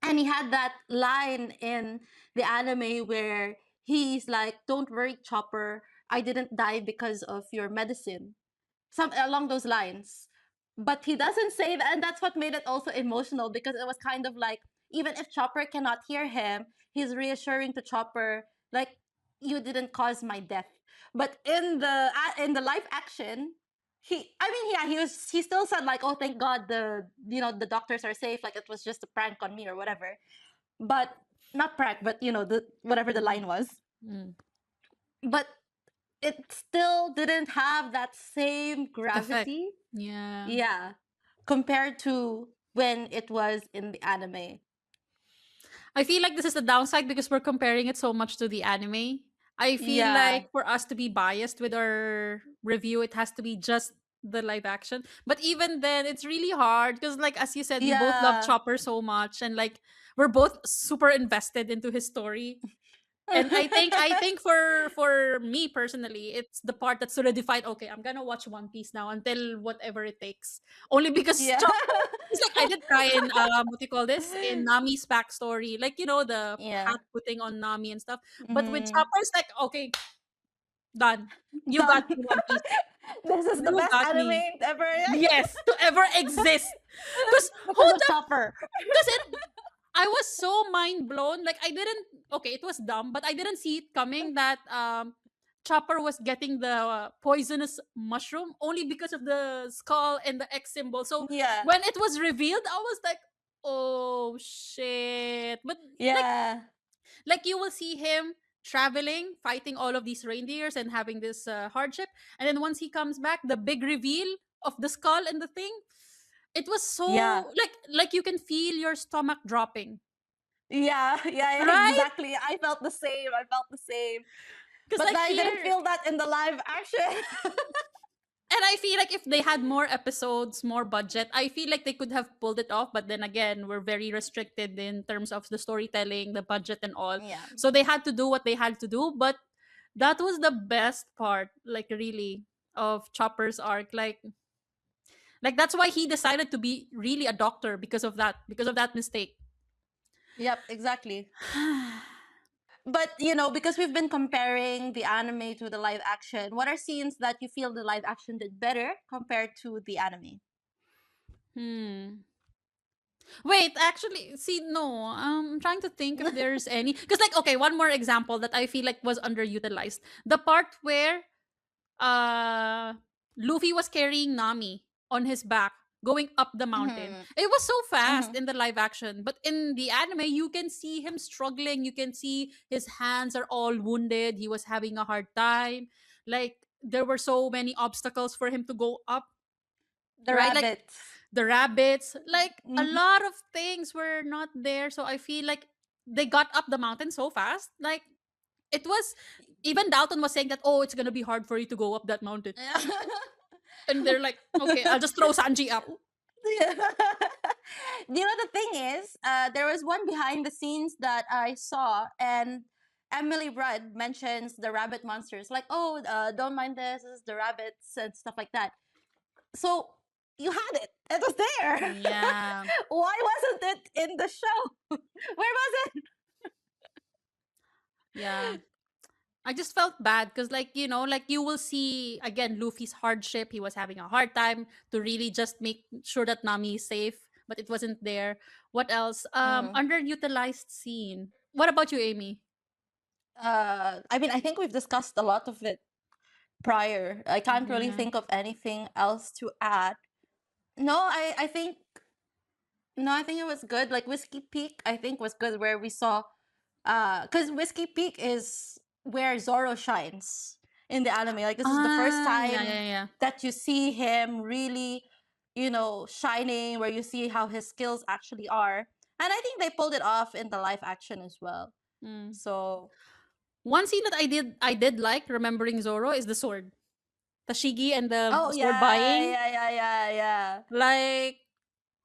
And he had that line in the anime where he's like, "Don't worry, Chopper. I didn't die because of your medicine." Some along those lines. But he doesn't say that, and that's what made it also emotional, because it was kind of like, even if Chopper cannot hear him, he's reassuring to Chopper like, "You didn't cause my death." But in the live action, I mean, yeah, he still said like, "Oh, thank God, the doctors are safe, like it was just a prank on me or whatever." But not prank, but the whatever the line was. Mm. But it still didn't have that same Effect. gravity. Yeah. Yeah, compared to when it was in the anime. I feel like this is the downside because we're comparing it so much to the anime. I feel Yeah, like for us to be biased with our review, it has to be just the live action. But even then, it's really hard because, like as you said, we both love yeah. Chopper so much, and like we're both super invested into his story. And I think for me personally, it's the part that solidified. Okay, I'm gonna watch One Piece now until whatever it takes. Only because Yeah. it's like I did cry in what do you call this, in Nami's backstory, like the Yeah. hat putting on Nami and stuff. But with Mm. Chopper, it's like okay, done. You got Done. me, One Piece. This is the You best got anime me. ever. Yes, to ever exist. Cause who Because of the Chopper. Cause it I was so mind blown. Like I didn't. Okay, it was dumb, but I didn't see it coming that Chopper was getting the poisonous mushroom only because of the skull and the X symbol. So Yeah. when it was revealed, I was like, "Oh shit!" But like, Yeah. like you will see him traveling, fighting all of these reindeers and having this hardship, and then once he comes back, the big reveal of the skull and the thing. It was Yeah. so like you can feel your stomach dropping, Yeah. Yeah. right? Exactly. I felt the same. I felt the same. Because But like I didn't here, feel that in the live action. and I feel like if they had more episodes, more budget, I feel like they could have pulled it off. But then again, we're very restricted in terms of the storytelling, the budget, and all. Yeah. So they had to do what they had to do. But that was the best part, like really, of Chopper's arc. Like that's why he decided to be really a doctor because of that mistake. Yep. Exactly. But because we've been comparing the anime to the live action, what are scenes that you feel the live action did better compared to the anime? Hmm. Wait, actually, see, no. I'm trying to think if there's any. Because, like, okay, one more example that I feel like was underutilized. The part where uh Luffy was carrying Nami on his back going up the mountain. Mm-hmm. It was so fast Mm-hmm. in the live action, but in the anime you can see him struggling. You can see his hands are all wounded. He was having a hard time. Like there were so many obstacles for him to go up, The right? Like rabbits. the rabbits, like a Mm-hmm. lot of things were not there. So I feel like they got up the mountain so fast. Like it was even Dalton was saying that, oh, it's gonna be hard for you to go up that mountain. And they're like, okay, I'll just throw Sanji up. Yeah. The thing is, there was one behind the scenes that I saw, and Emily Rudd mentions the rabbit monsters, like, "Oh, don't mind this is the rabbits and stuff like that." So you had it; it was there. Yeah. Why wasn't it in the show? Where was it? Yeah. I just felt bad because, like, like you will see again Luffy's hardship. He was having a hard time to really just make sure that Nami is safe, but it wasn't there. What else? Mm. Underutilized scene. What about you, Amy? I mean, I think we've discussed a lot of it. prior. I can't really Yeah. think of anything else to add. No, I think no, I think it was good. Like Whiskey Peak, I think was good where we saw because Whiskey Peak is where Zoro shines in the anime. Like this is the first Yeah, time yeah, yeah. that you see him really, shining, where you see how his skills actually are. And I think they pulled it off in the live action as well. Mm. So, One scene that I did like remembering Zoro is the sword. Tashigi and the oh sword yeah, buying. yeah, yeah, yeah, yeah. Like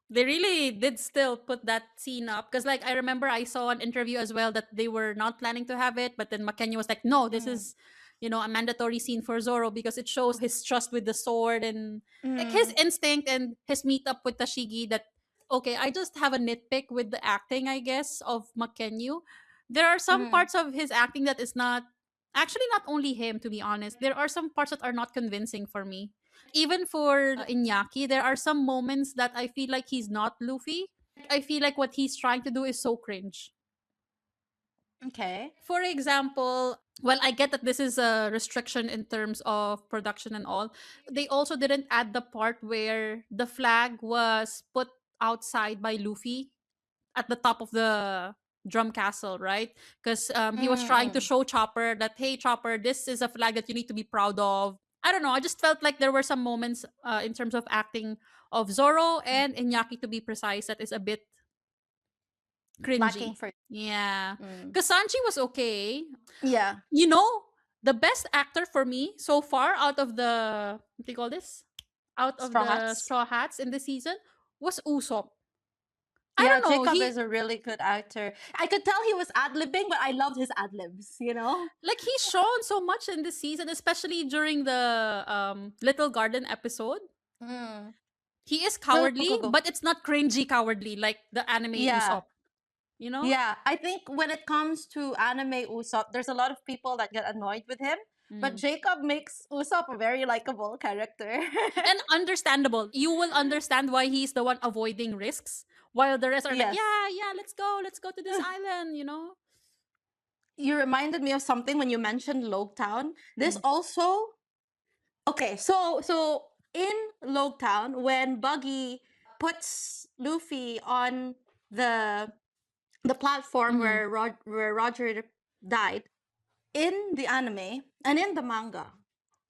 they really did still put that scene up because like I remember I saw an interview as well that they were not planning to have it, but then Makenya was like, no, this Mm, is a mandatory scene for Zoro because it shows his trust with the sword and like his mm, instinct and his meetup with Tashigi. That okay, I just have a nitpick with the acting, I guess, of Makenyu. There are some mm. parts of his acting that is not actually not only him, to be honest. There are some parts that are not convincing for me. Even for Iñaki, there are some moments that I feel like he's not Luffy. I feel like what he's trying to do is so cringe. Okay. For example, well, I get that this is a restriction in terms of production and all. They also didn't add the part where the flag was put outside by Luffy at the top of the drum castle, right? Because he was trying to Mm-mm. show Chopper that, hey, Chopper, this is a flag that you need to be proud of. I don't know. I just felt like there were some moments in terms of acting of Zoro and Iñaki, to be precise, that is a bit Lacking cringy. for. Yeah. Mm. Because Sanji was okay. Yeah. You know, the best actor for me so far out of the, what do you call this? Out of Straw the Hats. Straw Hats in this season was Usopp. I Yeah, don't know. Jacob He is a really good actor. I could tell he was ad libbing, but I loved his ad libs, you know? like he's shown so much in this season, especially during the Little Garden episode. Mm. He is Go, go, cowardly, go, go. but it's not cringy cowardly like the anime Yeah. Usopp. You know? Yeah. I think when it comes to anime Usopp, there's a lot of people that get annoyed with him, but Mm. Jacob makes Usopp a very likable character. And understandable. You will understand why he's the one avoiding risks, while the rest are like, Yes. yeah, yeah, let's go to this island. You know? You reminded me of something when you mentioned Logtown. This Mm. also okay, so in Logtown, when Buggy puts Luffy on the the platform Mm-hmm. where Roger died, in the anime and in the manga,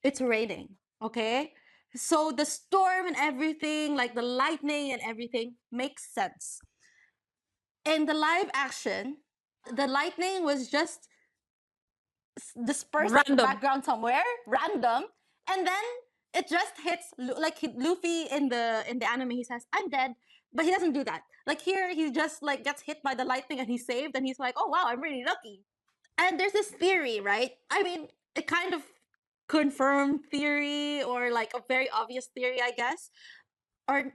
it's raining. Okay, so the storm and everything, like the lightning and everything, makes sense. In the live action, the lightning was just dispersed at the Random. background somewhere, random, and then it just hits like Luffy in the anime. He says, "I'm dead," but he doesn't do that. Like here, he just like gets hit by the lightning and he's saved, and he's like, "Oh wow, I'm really lucky." And there's this theory, right? I mean, it kind of confirmed theory or like a very obvious theory, I guess, or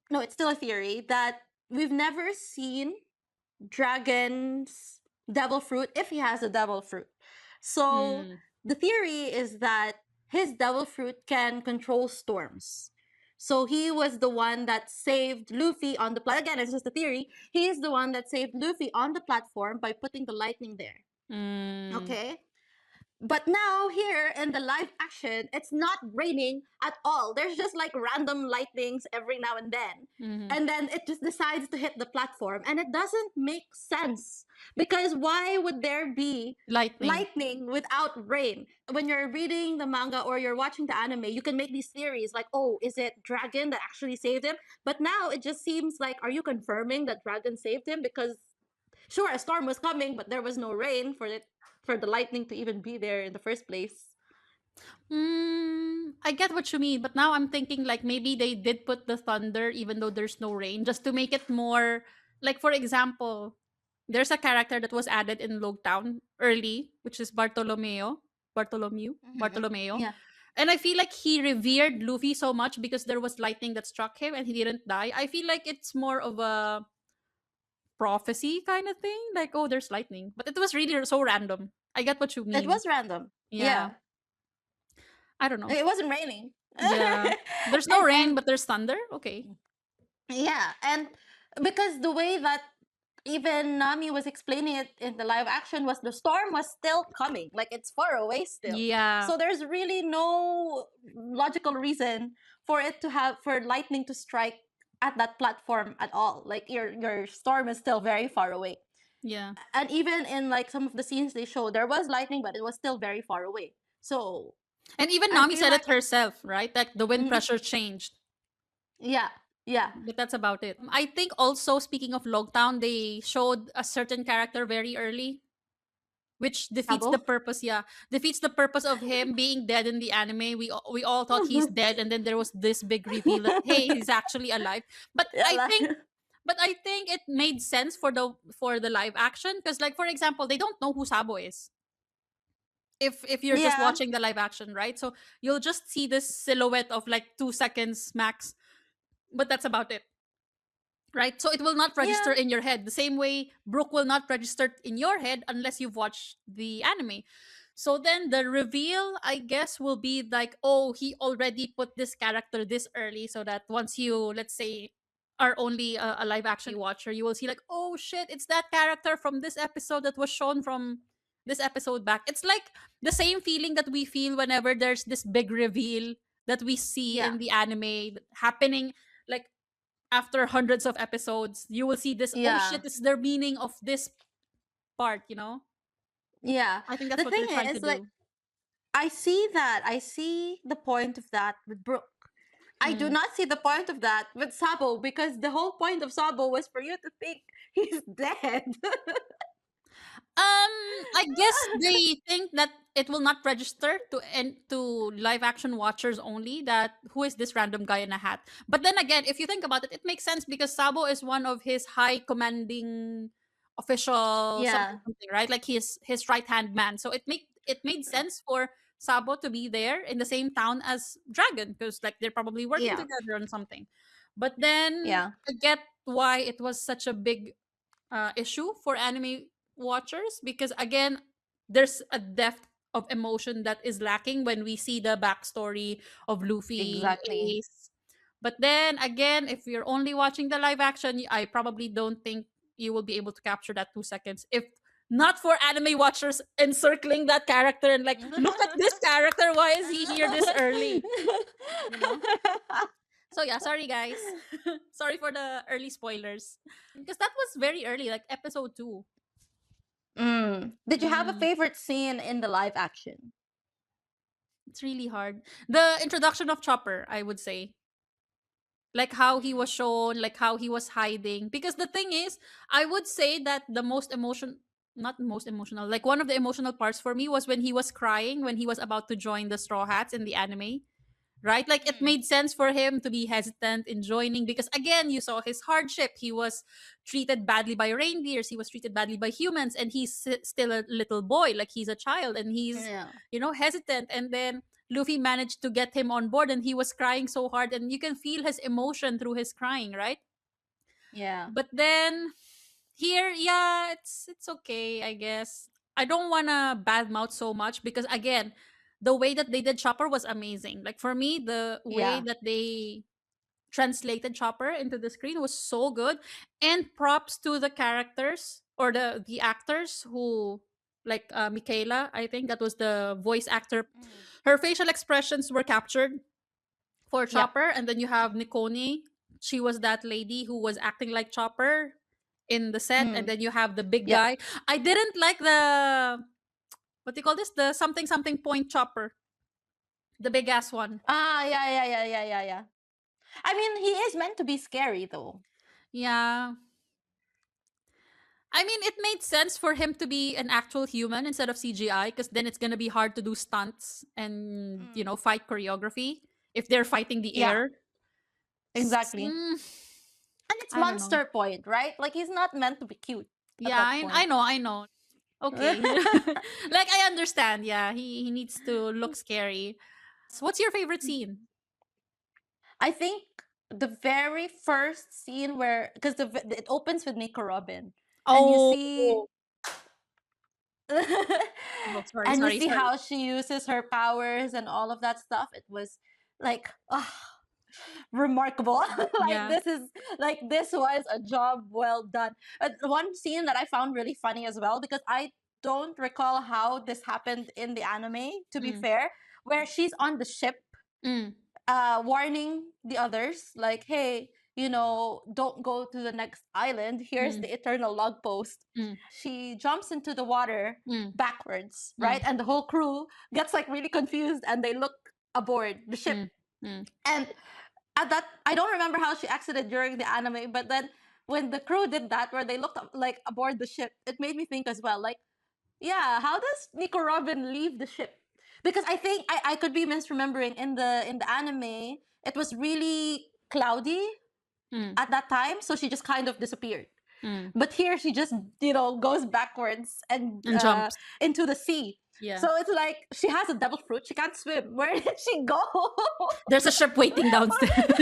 no, it's still a theory that we've never seen dragon's devil fruit if he has a devil fruit. So Mm. the theory is that his devil fruit can control storms. So he was the one that saved Luffy on the again, it's just a theory. He is the one that saved Luffy on the platform by putting the lightning there. Mm. Okay? But now here in the live action, it's not raining at all. There's just like random lightnings every now and then. Mm-hmm. And then it just decides to hit the platform. And it doesn't make sense. Because why would there be Lightning. lightning without rain? When you're reading the manga or you're watching the anime, you can make these theories like, oh, is it Dragon that actually saved him? But now it just seems like, are you confirming that Dragon saved him? Because sure, a storm was coming, but there was no rain for it for the lightning to even be there in the first place. I get what you mean, but now I'm thinking like maybe they did put the thunder even though there's no rain just to make it more like, for example, there's a character that was added in Logtown early, which is Mm-hmm. Bartolomeo. Yeah. And I feel like he revered Luffy so much because there was lightning that struck him and he didn't die. I feel like it's more of a prophecy kind of thing, like, oh, there's lightning, but it was really so random. I get what you It mean. was random. Yeah, Yeah. I don't know. It wasn't raining. Yeah. There's no and rain, but there's thunder. Okay. yeah, and because the way that even Nami was explaining it in the live action, was the storm was still coming, like it's far away still. Yeah. So there's really no logical reason for it to have for lightning to strike at that platform at all. Like your storm is still very far away. Yeah. And even in like some of the scenes they showed, there was lightning, but it was still very far away. So And even I Nami feel said it like herself, right? Like the wind mhm, pressure changed. yeah, yeah, But that's about it. I think also, speaking of Logtown, they showed a certain character very early, which defeats the Sabo. purpose. Yeah, defeats the purpose of him being dead in the anime. We all thought he's dead, and then there was this big reveal that hey, he's actually alive. But Yeah, I think, but I think it made sense for the live action because, like for example, they don't know who Sabo is. If you're just yeah, watching the live action, right? So you'll just see this silhouette of like 2 seconds max, but that's about it, right? So it will not register yeah, in your head the same way Brooke will not register in your head unless you've watched the anime. So then the reveal, I guess, will be like, oh, he already put this character this early, so that once you, let's say, are only a live action watcher, you will see like, oh shit, it's that character from this episode that was shown from this episode back. It's like the same feeling that we feel whenever there's this big reveal that we see yeah, in the anime happening, like after hundreds of episodes, you will see this, oh yeah. shit, this is their meaning of this part, you know? Yeah. I think that's The what thing they're trying to is, like, do. I see that. I see the point of that with Brooke. I do Mm. not see the point of that with Sabo because the whole point of Sabo was for you to think he's dead. I guess they think that it will not register to live action watchers only. That who is this random guy in a hat? But then again, if you think about it, it makes sense because Sabo is one of his high commanding official something Yeah. something, right? Like his right hand man. So it made sense for Sabo to be there in the same town as Dragon because like they're probably working Yeah. together on something. But then Yeah. I get why it was such a big issue for anime watchers because again there's a depth of emotion that is lacking when we see the backstory of Luffy, Exactly. Ace. But then again, if you're only watching the live action, I probably don't think you will be able to capture that 2 seconds if not for anime watchers encircling that character and like look at this character, why is he here this early, you know? So yeah, sorry guys. Sorry for the early spoilers. Because that was very early, like episode 2. Did you have a Mm, favorite scene in the live action? it's really hard. The introduction of Chopper, I would say. Like how he was shown, like how he was hiding. Because the thing is, I would say that the most emotion not most emotional, like one of the emotional parts for me was when he was crying when he was about to join the Straw Hats in the anime, right? Like it Mm. made sense for him to be hesitant in joining because again, you saw his hardship. He was treated badly by reindeers, he was treated badly by humans, and he's still a little boy, like he's a child, and he's, Yeah. hesitant. And then Luffy managed to get him on board, and he was crying so hard, and you can feel his emotion through his crying, right? Yeah. But then here, yeah, it's okay, I guess. I don't wanna badmouth so much because again, the way that they did Chopper was amazing. Like for me, the way Yeah. that they translated Chopper into the screen was so good. And props to the characters or the actors who like Michaela, I think that was the voice actor. Mm. Her facial expressions were captured for Yep. Chopper, and then you have Nikoni. She was that lady who was acting like Chopper in the set, and Mm. then you have the big Yep. guy. I didn't like the what do you call this? The something something point Chopper, the big ass one. Ah, yeah, yeah, yeah, yeah, yeah, yeah. I mean, he is meant to be scary, though. Yeah. I mean, it made sense for him to be an actual human instead of CGI because then it's gonna be hard to do stunts and Mm. fight choreography if they're fighting the Yeah, air. exactly. And it's I don't know. monster point, right? Like he's not meant to be cute at Yeah, that I point. know, I know. Okay. Like I understand. Yeah, he needs to look scary. So what's your favorite scene? I think the very first scene where, because it opens with Nico Robin, and you see, Oh, oh, sorry, and you sorry, see sorry. how she uses her powers and all of that stuff. It was like, ah. remarkable. Like Yeah. this was a job well done. One scene that I found really funny as well, because I don't recall how this happened in the anime, to be Mm. fair, where she's on the ship, Mm. warning the others, like, hey, don't go to the next island. Here's Mm. the eternal log post. Mm. She jumps into the water Mm. backwards, Mm. right? And the whole crew gets like really confused and they look aboard the ship. Mm. Mm. And at that, I don't remember how she exited during the anime, but then when the crew did that, where they looked like aboard the ship, it made me think as well, like, yeah, how does Nico Robin leave the ship? Because I think I could be misremembering, in the anime, it was really cloudy Mm. at that time, so she just kind of disappeared. Mm. But here she just goes backwards and And jumps. into the sea. Yeah. So it's like she has a devil fruit. She can't swim. Where did she go? There's a ship waiting downstairs.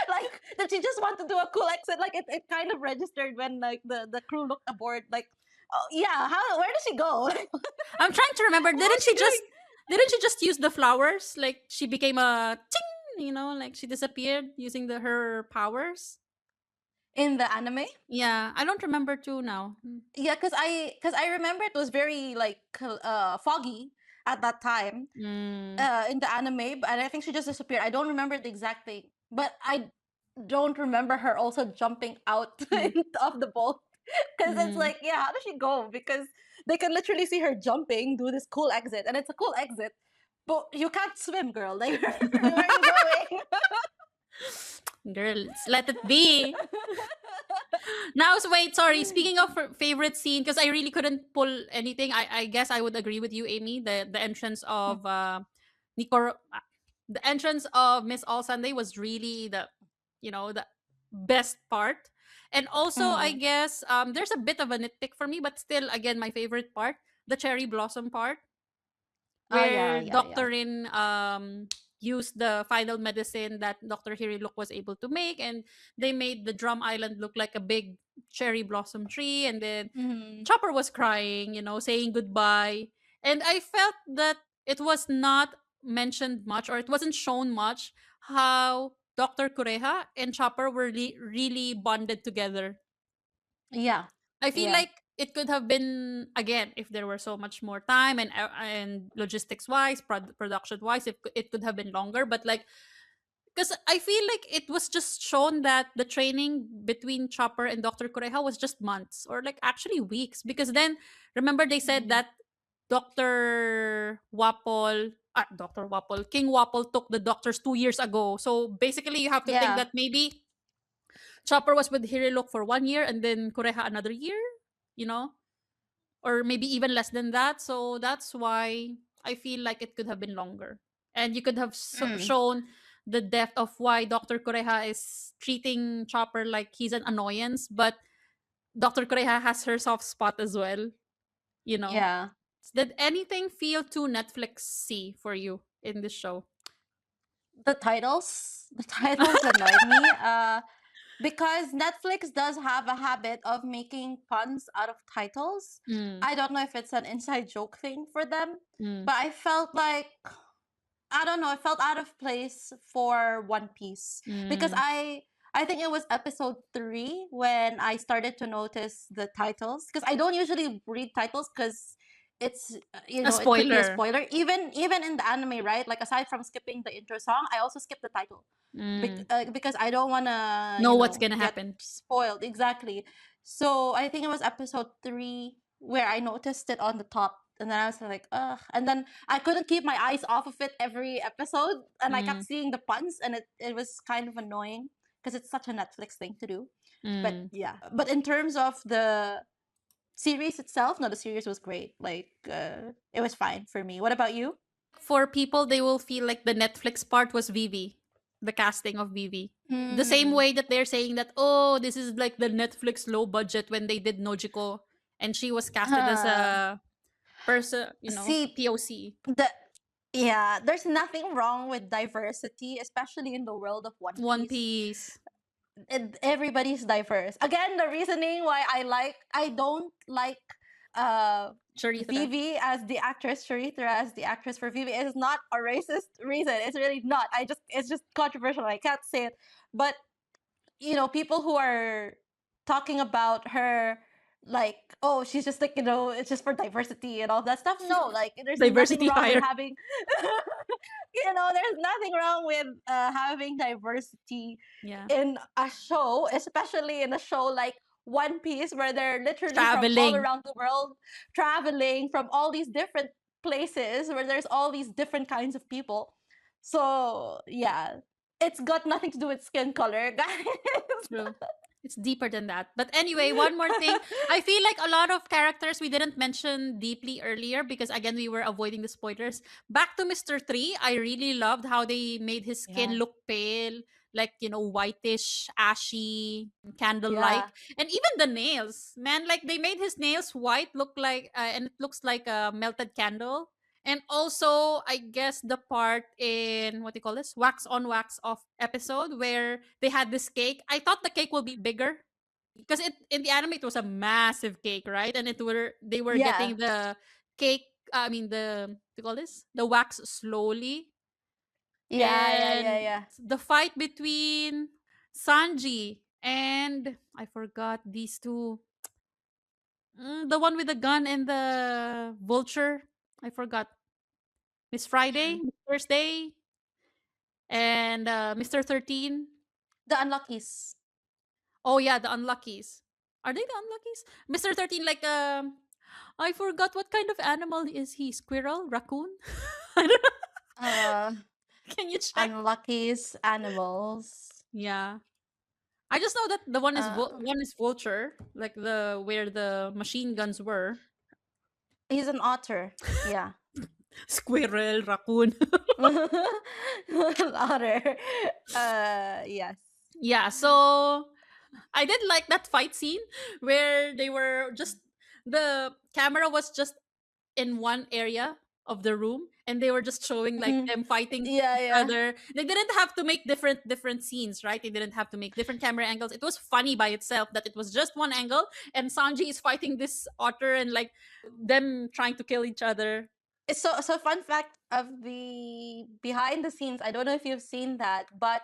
Like, did she just want to do a cool exit? Like it kind of registered when like the crew looked aboard. Like, oh yeah, how? Where did she go? What I'm trying to remember. was she doing Didn't she just use the flowers? Like she became a ting, like she disappeared using her powers. in the anime? Yeah, I don't remember too now. Yeah, because I remember it was very like foggy at that time, Mm. in the anime, and I think she just disappeared. I don't remember the exact thing, but I don't remember her also jumping out Mm. of the boat. Because it's Mm. like, yeah, how does she go? Because they can literally see her jumping, do this cool exit, and it's a cool exit, but you can't swim, girl. Like, where are you going? Girls, let it be. Now, so wait, sorry. Speaking of favorite scene, because I really couldn't pull anything. I guess I would agree with you, Amy. The entrance of Nico, the entrance of Miss All Sunday was really the best part. And also, I Mm. guess there's a bit of a nitpick for me, but still, again, my favorite part, the cherry blossom part, Oh yeah, where yeah, yeah. Dr. Rin used the final medicine that Dr. Hiriluk was able to make, and they made the Drum Island look like a big cherry blossom tree, and then Mm. Chopper was crying, saying goodbye. And I felt that it was not mentioned much, or it wasn't shown much, how Dr. Kureha and Chopper were really bonded together. Yeah, I feel yeah. like it could have been, again, if there were so much more time and logistics wise, production wise, it could have been longer. But like, because I feel like it was just shown that the training between Chopper and Doctor Kureha was just months, or like actually weeks. Because then remember they said Mm. that Doctor Wapol, King Wapol took the doctors 2 years ago. So basically, you have to think Yeah. that maybe Chopper was with Hiriluk for 1 year and then Kureha another year, you know, or maybe even less than that. So that's why I feel like it could have been longer. And you could have Mm. shown the depth of why Dr. Kureha is treating Chopper like he's an annoyance, but Dr. Kureha has her soft spot as well, you know. Yeah. Did anything feel too Netflixy for you in this show? The titles annoyed me. Because Netflix does have a habit of making puns out of titles. Mm, I don't know if it's an inside joke thing for them, mm, but I felt like, I don't know, it felt out of place for One Piece, because mm. I think it was episode 3 when I started to notice the titles, because I don't usually read titles because it's A it could be a spoiler. spoiler, even in the anime, right? Like, aside from skipping the intro song, I also skip the title, Mm. because I don't want to, Know what's gonna get happen. spoiled. Exactly. So I think it was episode 3 where I noticed it on the top, and then I was like, ugh. And then I couldn't keep my eyes off of it every episode, and I kept Mm, seeing the puns, and it was kind of annoying because it's such a Netflix thing to do. But mm. yeah, but in terms of the series itself, no, the series was great. Like, it was fine for me. What about you? For people, they will feel like the Netflix part was Vivi, the casting of Vivi. The same Hmm. way that they're saying that, oh, this is like the Netflix low budget when they did Nojiko, and she was casted as Uh, a person, See, POC. the yeah, there's nothing wrong with diversity, especially in the world of One One Piece. Piece. Everybody's diverse. Again, the reasoning why I don't like Charitra. Vivi as the actress, Charitra as the actress for Vivi is not a racist reason. It's really not. It's just controversial. I can't say it, but people who are talking about her like, oh, she's just like, it's just for diversity and all that stuff. No, like, there's nothing Diversity wrong with hire. having there's nothing wrong with having diversity Yeah. in a show, especially in a show like One Piece, where they're literally from all Traveling. around the world, traveling from all these different places where there's all these different kinds of people. So yeah, it's got nothing to do with skin color, guys. True. It's deeper than that. But anyway, one more thing. I feel like a lot of characters we didn't mention deeply earlier because again we were avoiding the spoilers. Back to Mr. 3, I really loved how they made his skin Yeah, look pale, like, whitish, ashy, candle-like. yeah. And even the nails. Man, like they made his nails white, look like and it looks like a melted candle. And also, I guess the part in what do you call this? Wax on wax off episode where they had this cake. I thought the cake will be bigger because it in the anime it was a massive cake, right? And they were Yeah. getting the cake. I mean the what do you call this? The wax slowly, Yeah, yeah, yeah, and yeah. the fight between Sanji and I forgot these two. The one with the gun and the vulture. I forgot. Miss Friday, Mm. Miss Thursday, and Mr. 13. The Unluckies. Oh yeah, the Unluckies. Are they the Unluckies? Mr. 13, like I forgot what kind of animal is he? Squirrel? Raccoon? I don't know. Uh, Can you check? Unluckies animals. Yeah. I just know that the one is Uh, one is vulture, like the where the machine guns were. he's an otter. Yeah. Squirrel, raccoon. Otter. Yes. Yeah, so I did like that fight scene where they were just the camera was just in one area of the room and they were just showing like Mhm. them fighting Yeah, each yeah. other. They didn't have to make different scenes, right? They didn't have to make different camera angles. It was funny by itself that it was just one angle and Sanji is fighting this otter and like them trying to kill each other. So fun fact of the behind the scenes. I don't know if you've seen that, but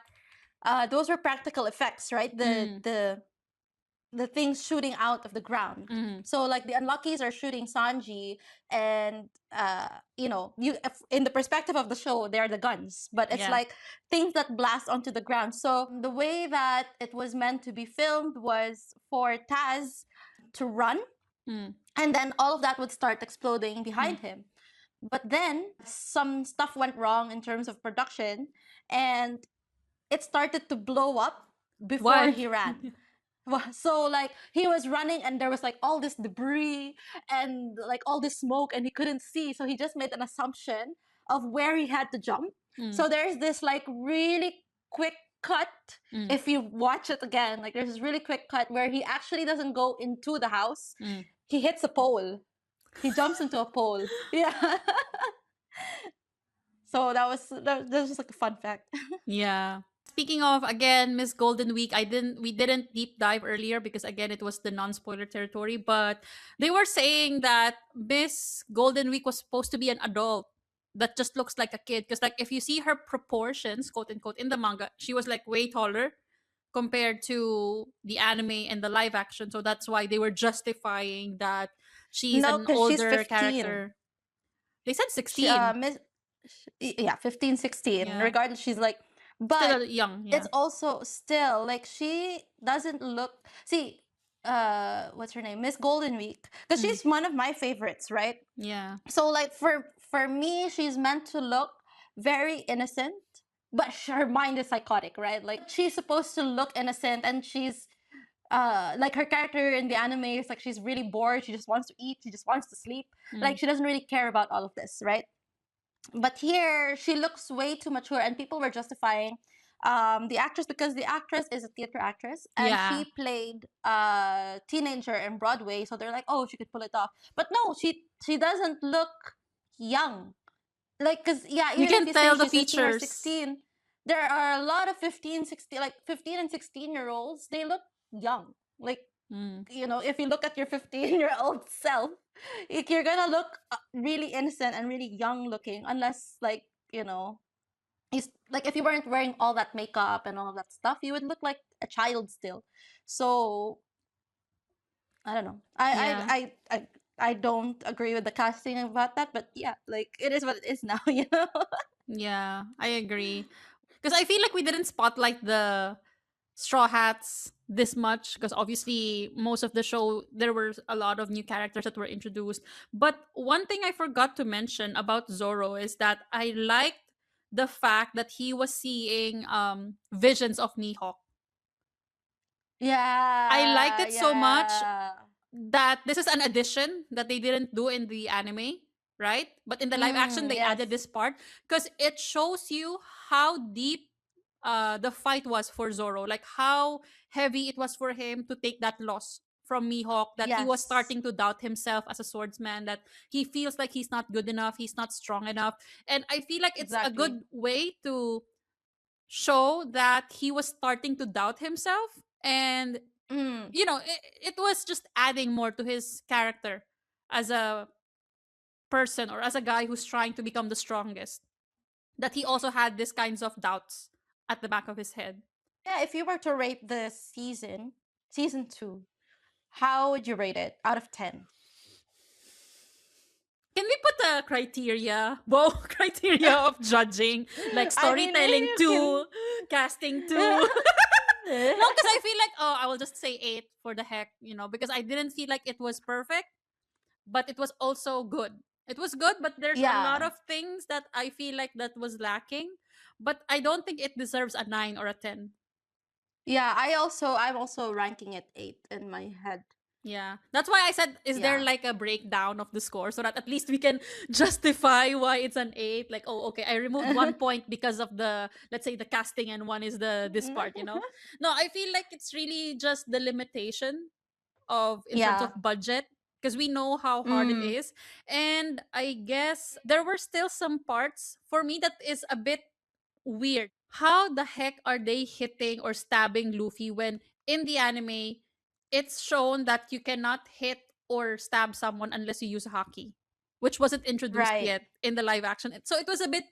those were practical effects, right? Mm, The things shooting out of the ground. mm, So like the Unluckies are shooting Sanji, and in the perspective of the show, they're the guns, but it's yeah. like things that blast onto the ground. So the way that it was meant to be filmed was for Taz to run, Mm, and then all of that would start exploding behind mm. him. But then some stuff went wrong in terms of production, and it started to blow up before Why? he ran. So like he was running and there was like all this debris and like all this smoke and he couldn't see, so he just made an assumption of where he had to jump. Mm, So there's this like really quick cut, mm, if you watch it again, like there's this really quick cut where he actually doesn't go into the house. mm. He hits a pole. He jumps into a pole. Yeah. So that was just like a fun fact. Yeah. Speaking of again Miss Golden Week, we didn't deep dive earlier because again it was the non-spoiler territory, but they were saying that Miss Golden Week was supposed to be an adult that just looks like a kid because like if you see her proportions, quote unquote, in the manga, she was like way taller compared to the anime and the live action. So that's why they were justifying that she's No, an because she's older 15. character. They said She, 16. yeah, 15, 16. Yeah. Regardless, she's like, but Still young, it's yeah. also still like she doesn't look. See, what's her name? Miss Golden Week, because Mm, she's one of my favorites, right? yeah. So like for me, she's meant to look very innocent, but her mind is psychotic, right? Like she's supposed to look innocent, and she's like her character in the anime is like she's really bored. She just wants to eat. She just wants to sleep. Mm, Like she doesn't really care about all of this, right? But here she looks way too mature, and people were justifying the actress because the actress is a theater actress and yeah. she played a teenager in Broadway, so they're like, oh, she could pull it off. But no, she doesn't look young. Like, because yeah, You even if can you say tell the she's 15 or features. 16, there are a lot of 15, 16, like 15 and 16-year-olds, they look young. Like, Mm, if you look at your 15-year-old self, Like, you're gonna look really innocent and really young looking, unless like he's like, if you weren't wearing all that makeup and all of that stuff, you would look like a child still. So I don't know. Yeah. I don't agree with the casting about that, but yeah, like it is what it is now, you know. Yeah, I agree. Because I feel like we didn't spotlight the Straw Hats this much because obviously most of the show there were a lot of new characters that were introduced. But one thing I forgot to mention about Zoro is that I liked the fact that he was seeing visions of Mihawk. I liked Yeah, it so much yeah. that this is an addition that they didn't do in the anime, right? But in the live action, they added Yes. this part because it shows you how deep the fight was for Zoro, like how heavy it was for him to take that loss from Mihawk, that he was Yes. starting to doubt himself as a swordsman, that he feels like he's not good enough, he's not strong enough. And I feel like it's a Exactly. good way to show that he was starting to doubt himself. And Mm. it was just adding more to his character as a person or as a guy who's trying to become the strongest, that he also had these kinds of doubts at the back of his head. Yeah, if you were to rate the season 2, how would you rate it out of 10? Can we put a criteria, criteria of judging, like I mean, maybe storytelling you two, can. casting two? No, because I feel like, oh, I will just say eight for the heck, because I didn't feel like it was perfect, but it was also good. It was good, but there's a lot Yeah. of things that I feel like that was lacking. But I don't think it deserves a 9 or a 10. Yeah, I'm also ranking it 8 in my head. Yeah. That's why I said, is there Yeah. like a breakdown of the score so that at least we can justify why it's an 8? Like, oh, okay, I removed 1 point because of the, let's say, the casting, and one is this part. No, I feel like it's really just the limitation of in terms of Yeah. budget, because we know how hard it Mm. is. And I guess there were still some parts for me that is a bit weird. How the heck are they hitting or stabbing Luffy when in the anime it's shown that you cannot hit or stab someone unless you use haki, which wasn't introduced Right. yet in the live action. So it was a bit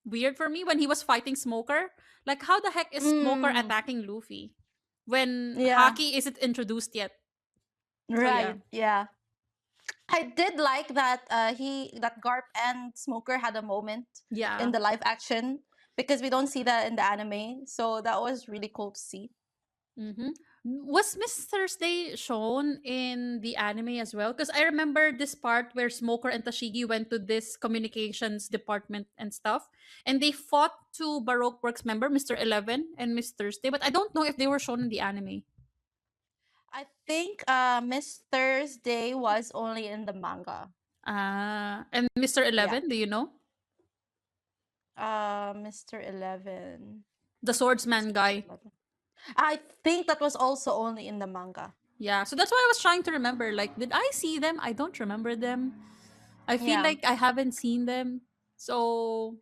weird for me when he was fighting Smoker. Like, how the heck is Smoker Mm. attacking Luffy when Yeah. haki isn't introduced yet? So yeah. Right. Yeah. I did like that that Garp and Smoker had a moment in Yeah. the live action, because we don't see that in the anime. So that was really cool to see. Mm-hmm. Was Miss Thursday shown in the anime as well? Because I remember this part where Smoker and Tashigi went to this communications department and stuff, and they fought two Baroque Works member, Mr. 11 and Miss Thursday, but I don't know if they were shown in the anime. I think Miss Thursday was only in the manga. And Mr. Yeah. 11, do you know? Mr. 11. The swordsman Mr. guy. 11. I think that was also only in the manga. Yeah, so that's why I was trying to remember. Like, did I see them? I don't remember them. I feel Yeah. like I haven't seen them. So,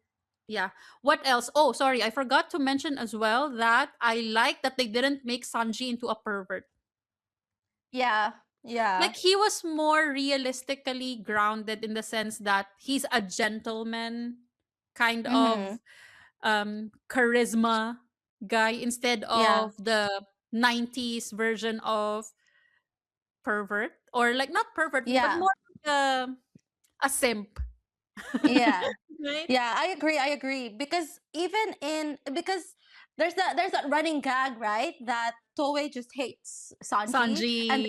yeah. What else? Oh, sorry. I forgot to mention as well that I like that they didn't make Sanji into a pervert. Yeah. Like, Yeah. he was more realistically grounded in the sense that he's a gentleman, kind Mm-hmm. of charisma guy instead Yeah. of the 90s version of pervert, or like not pervert but Yeah. more like a simp. Yeah. Right. Yeah, I agree. Because there's that running gag, right? That Toei just hates Sanji, Sanji. and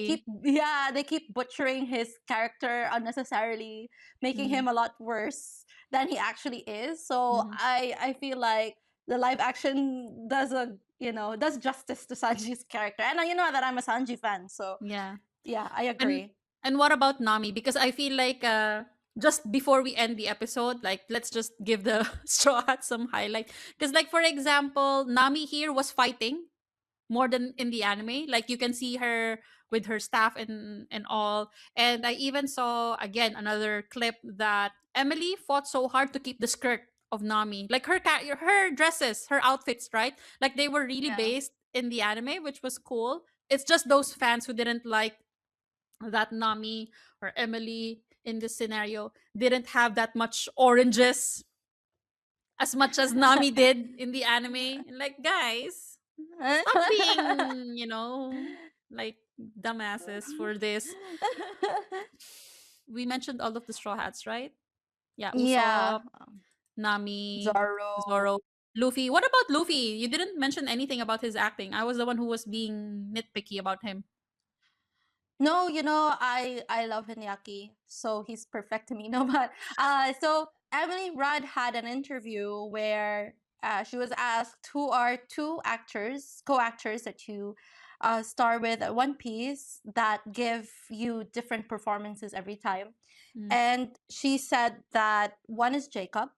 they keep butchering his character unnecessarily, making Mhm, him a lot worse than he actually is. So mhm. I feel like the live action does justice to Sanji's character. And you know that I'm a Sanji fan, so Yeah. yeah, I And agree. and what about Nami? Because I feel like just before we end the episode, like let's just give the Straw Hat some highlight. Because like for example, Nami here was fighting more than in the anime. Like you can see her with her staff and all. And I even saw again another clip that Emily fought so hard to keep the skirt of Nami. Like her dresses, her outfits, right? Like they were really Yeah. based in the anime, which was cool. It's just those fans who didn't like that Nami or Emily in this scenario didn't have that much oranges as much as Nami did in the anime. And like, guys, stop being, like dumbasses for this. We mentioned all of the Straw Hats, right? Yeah, Yeah. Usopp, Nami, Zoro. Zoro, Luffy. What about Luffy? You didn't mention anything about his acting. I was the one who was being nitpicky about him. No, I love Hinyaki, so he's perfect to me. No, but so Emily Rudd had an interview where she was asked who are two actors, co-actors that you star with at One Piece that give you different performances every time. Mm. And she said that one is Jacob.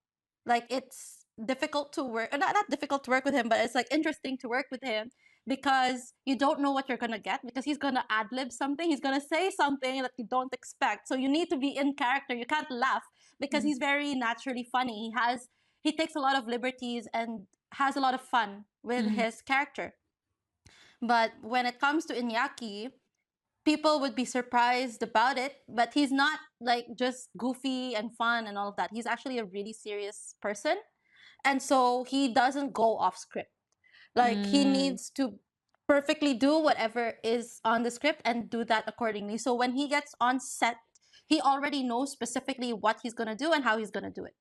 Like it's difficult to work, not difficult to work with him, but it's like interesting to work with him because you don't know what you're gonna get because he's gonna ad lib something, he's gonna say something that you don't expect. So you need to be in character. You can't laugh because Mm. he's very naturally funny. He takes a lot of liberties and has a lot of fun with Mm. his character. But when it comes to Inyaki, people would be surprised about it, but he's not like just goofy and fun and all of that. He's actually a really serious person. And so he doesn't go off script. Like he Mm. needs to perfectly do whatever is on the script and do that accordingly. So when he gets on set, he already knows specifically what he's going to do and how he's going to do it.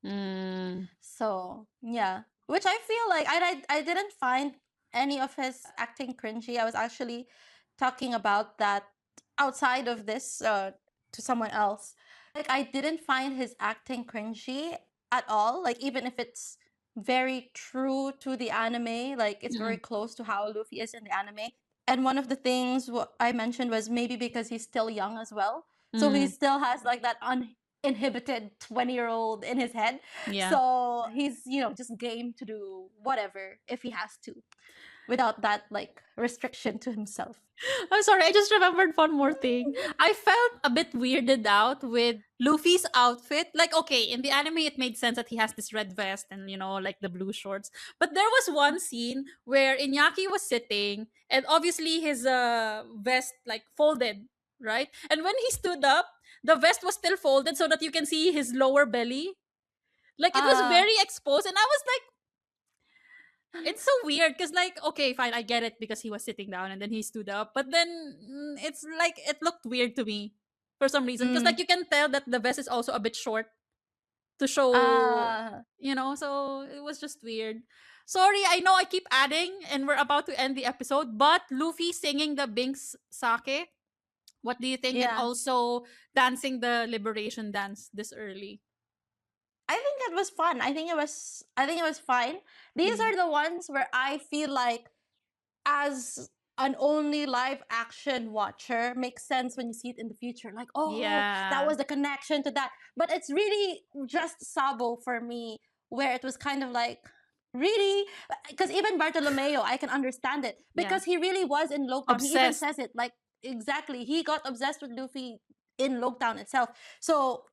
Mm. So yeah, which I feel like I didn't find any of his acting cringy. I was actually talking about that outside of this to someone else. Like I didn't find his acting cringy at all. Like even if it's very true to the anime, like it's very Mm. close to how Luffy is in the anime. And one of the things what I mentioned was maybe because he's still young as well. So he Mm. still has like that uninhibited 20-year-old in his head, Yeah. so he's, just game to do whatever if he has to without that like restriction to himself. I'm sorry, I just remembered one more thing. I felt a bit weirded out with Luffy's outfit. Like, okay, in the anime, it made sense that he has this red vest and, like the blue shorts. But there was one scene where Iñaki was sitting and obviously his vest, like, folded, right? And when he stood up, the vest was still folded so that you can see his lower belly. Like, it was Uh very exposed. And I was like, it's so weird because, like, okay, fine, I get it because he was sitting down and then he stood up, but then it's like it looked weird to me for some reason because, like, mm, you can tell that the vest is also a bit short to show, uh so it was just weird. Sorry, I know I keep adding and we're about to end the episode, but Luffy singing the Binks Sake, what do you think? And yeah, also dancing the liberation dance this early. I think it was fun. I think it was fine. These Mm. are the ones where I feel like as an only live action watcher makes sense when you see it in the future. Like, oh, that Yeah. was the connection to that. But it's really just Sabo for me, where it was kind of like, really? Because even Bartolomeo, I can understand it Yeah. because he really was in Loketown. He even Obsessed. says it like, exactly. He got obsessed with Luffy in Loketown itself. So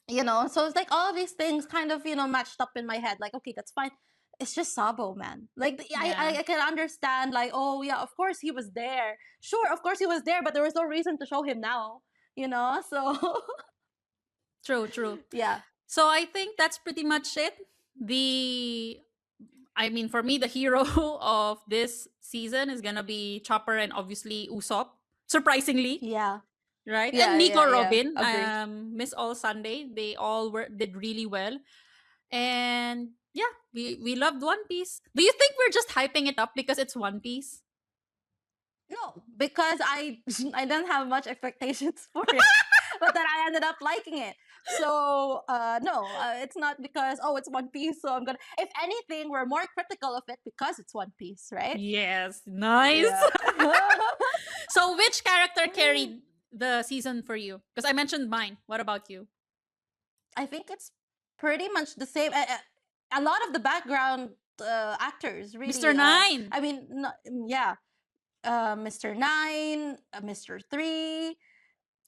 so it's like all of these things kind of matched up in my head, like, okay, that's fine. It's just Sabo, man. Like Yeah. I can understand, like, oh yeah, of course he was there, sure, of course he was there, but there was no reason to show him now, so True, true. yeah. So I think that's pretty much it. The I mean, for me, the hero of this season is gonna be Chopper and obviously Usopp. Surprisingly, Yeah, right? And yeah, Nico yeah, yeah, Robin, agree. Miss All Sunday, they all did really well. And yeah, we loved One Piece. Do you think we're just hyping it up because it's One Piece? No, because I didn't have much expectations for it, but then I ended up liking it. So no, it's not because, oh, it's One Piece, so I'm gonna. If anything, we're more critical of it because it's One Piece, right? Yes, nice. Yeah. So which character carried the season for you? Because I mentioned mine. What about you? I think it's pretty much the same. A lot of the background actors, Mr. really. Nine, I mean, yeah. Mr. Nine, Mr. Three,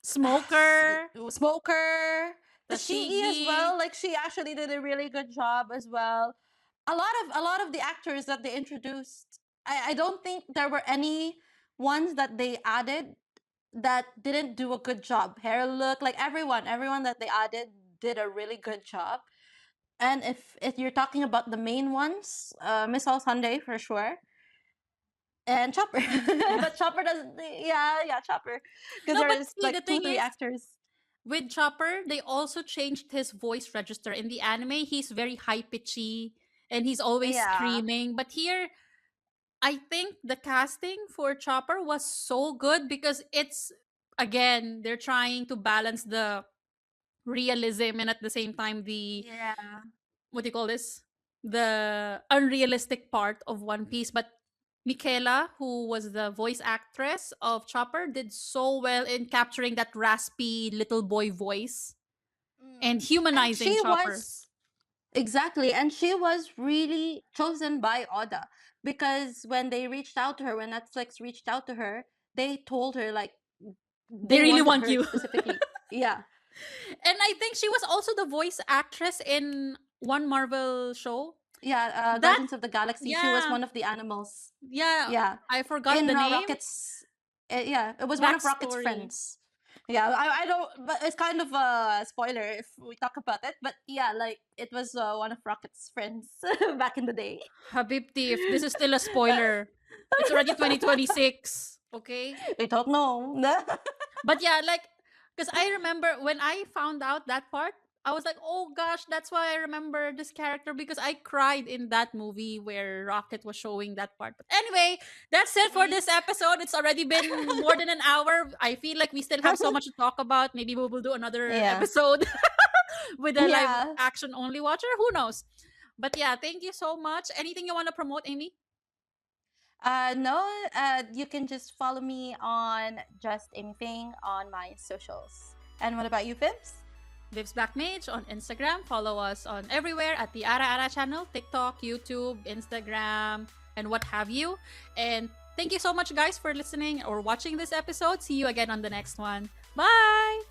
Smoker, Smoker, the Shigi as Tashigi. well. Like she actually did a really good job as well. A lot of the actors that they introduced, I don't think there were any ones that they added that didn't do a good job. Hair look, like everyone that they added did a really good job. And if you're talking about the main ones, Miss All Sunday for sure, and Chopper. Yeah. But Chopper doesn't. Yeah, Chopper, because No, but there's see, the like two, thing three is, actors. with Chopper, they also changed his voice register. In the anime, he's very high pitchy and he's always Yeah. screaming. But here, I think the casting for Chopper was so good because it's, again, they're trying to balance the realism and at the same time the, Yeah. what do you call this? The unrealistic part of One Piece. But Michaela, who was the voice actress of Chopper, did so well in capturing that raspy little boy voice Mm. and And humanizing she Chopper. was exactly, and she was really chosen by Oda, because when they reached out to her, when Netflix reached out to her, they told her like They they really wanted want her you. specifically. Yeah. And I think she was also the voice actress in one Marvel show. Yeah, That, Guardians of the Galaxy. She was yeah, one of the animals. yeah, Yeah, I forgot in the name. Rocket's. Yeah, it was one of Rocket's Backstory. friends. Yeah, I don't. But it's kind of a spoiler if we talk about it. But yeah, like it was one of Rocket's friends back in the day. Habibti, if this is still a spoiler, it's already 2026. Okay. I don't know. But yeah, like, because I remember when I found out that part, I was like, oh gosh, that's why I remember this character because I cried in that movie where Rocket was showing that part. But anyway, that's it for this episode. It's already been more than an hour. I feel like we still have so much to talk about. Maybe we will do another Yeah. episode with a live Yeah. action only watcher. Who knows? But yeah, thank you so much. Anything you want to promote, Amy? No, you can just follow me on Just Anything on my socials. And what about you, Fibs? Viv's Black Mage on Instagram. Follow us on everywhere at the Ara Ara channel, TikTok, YouTube, Instagram, and what have you. And thank you so much, guys, for listening or watching this episode. See you again on the next one. Bye!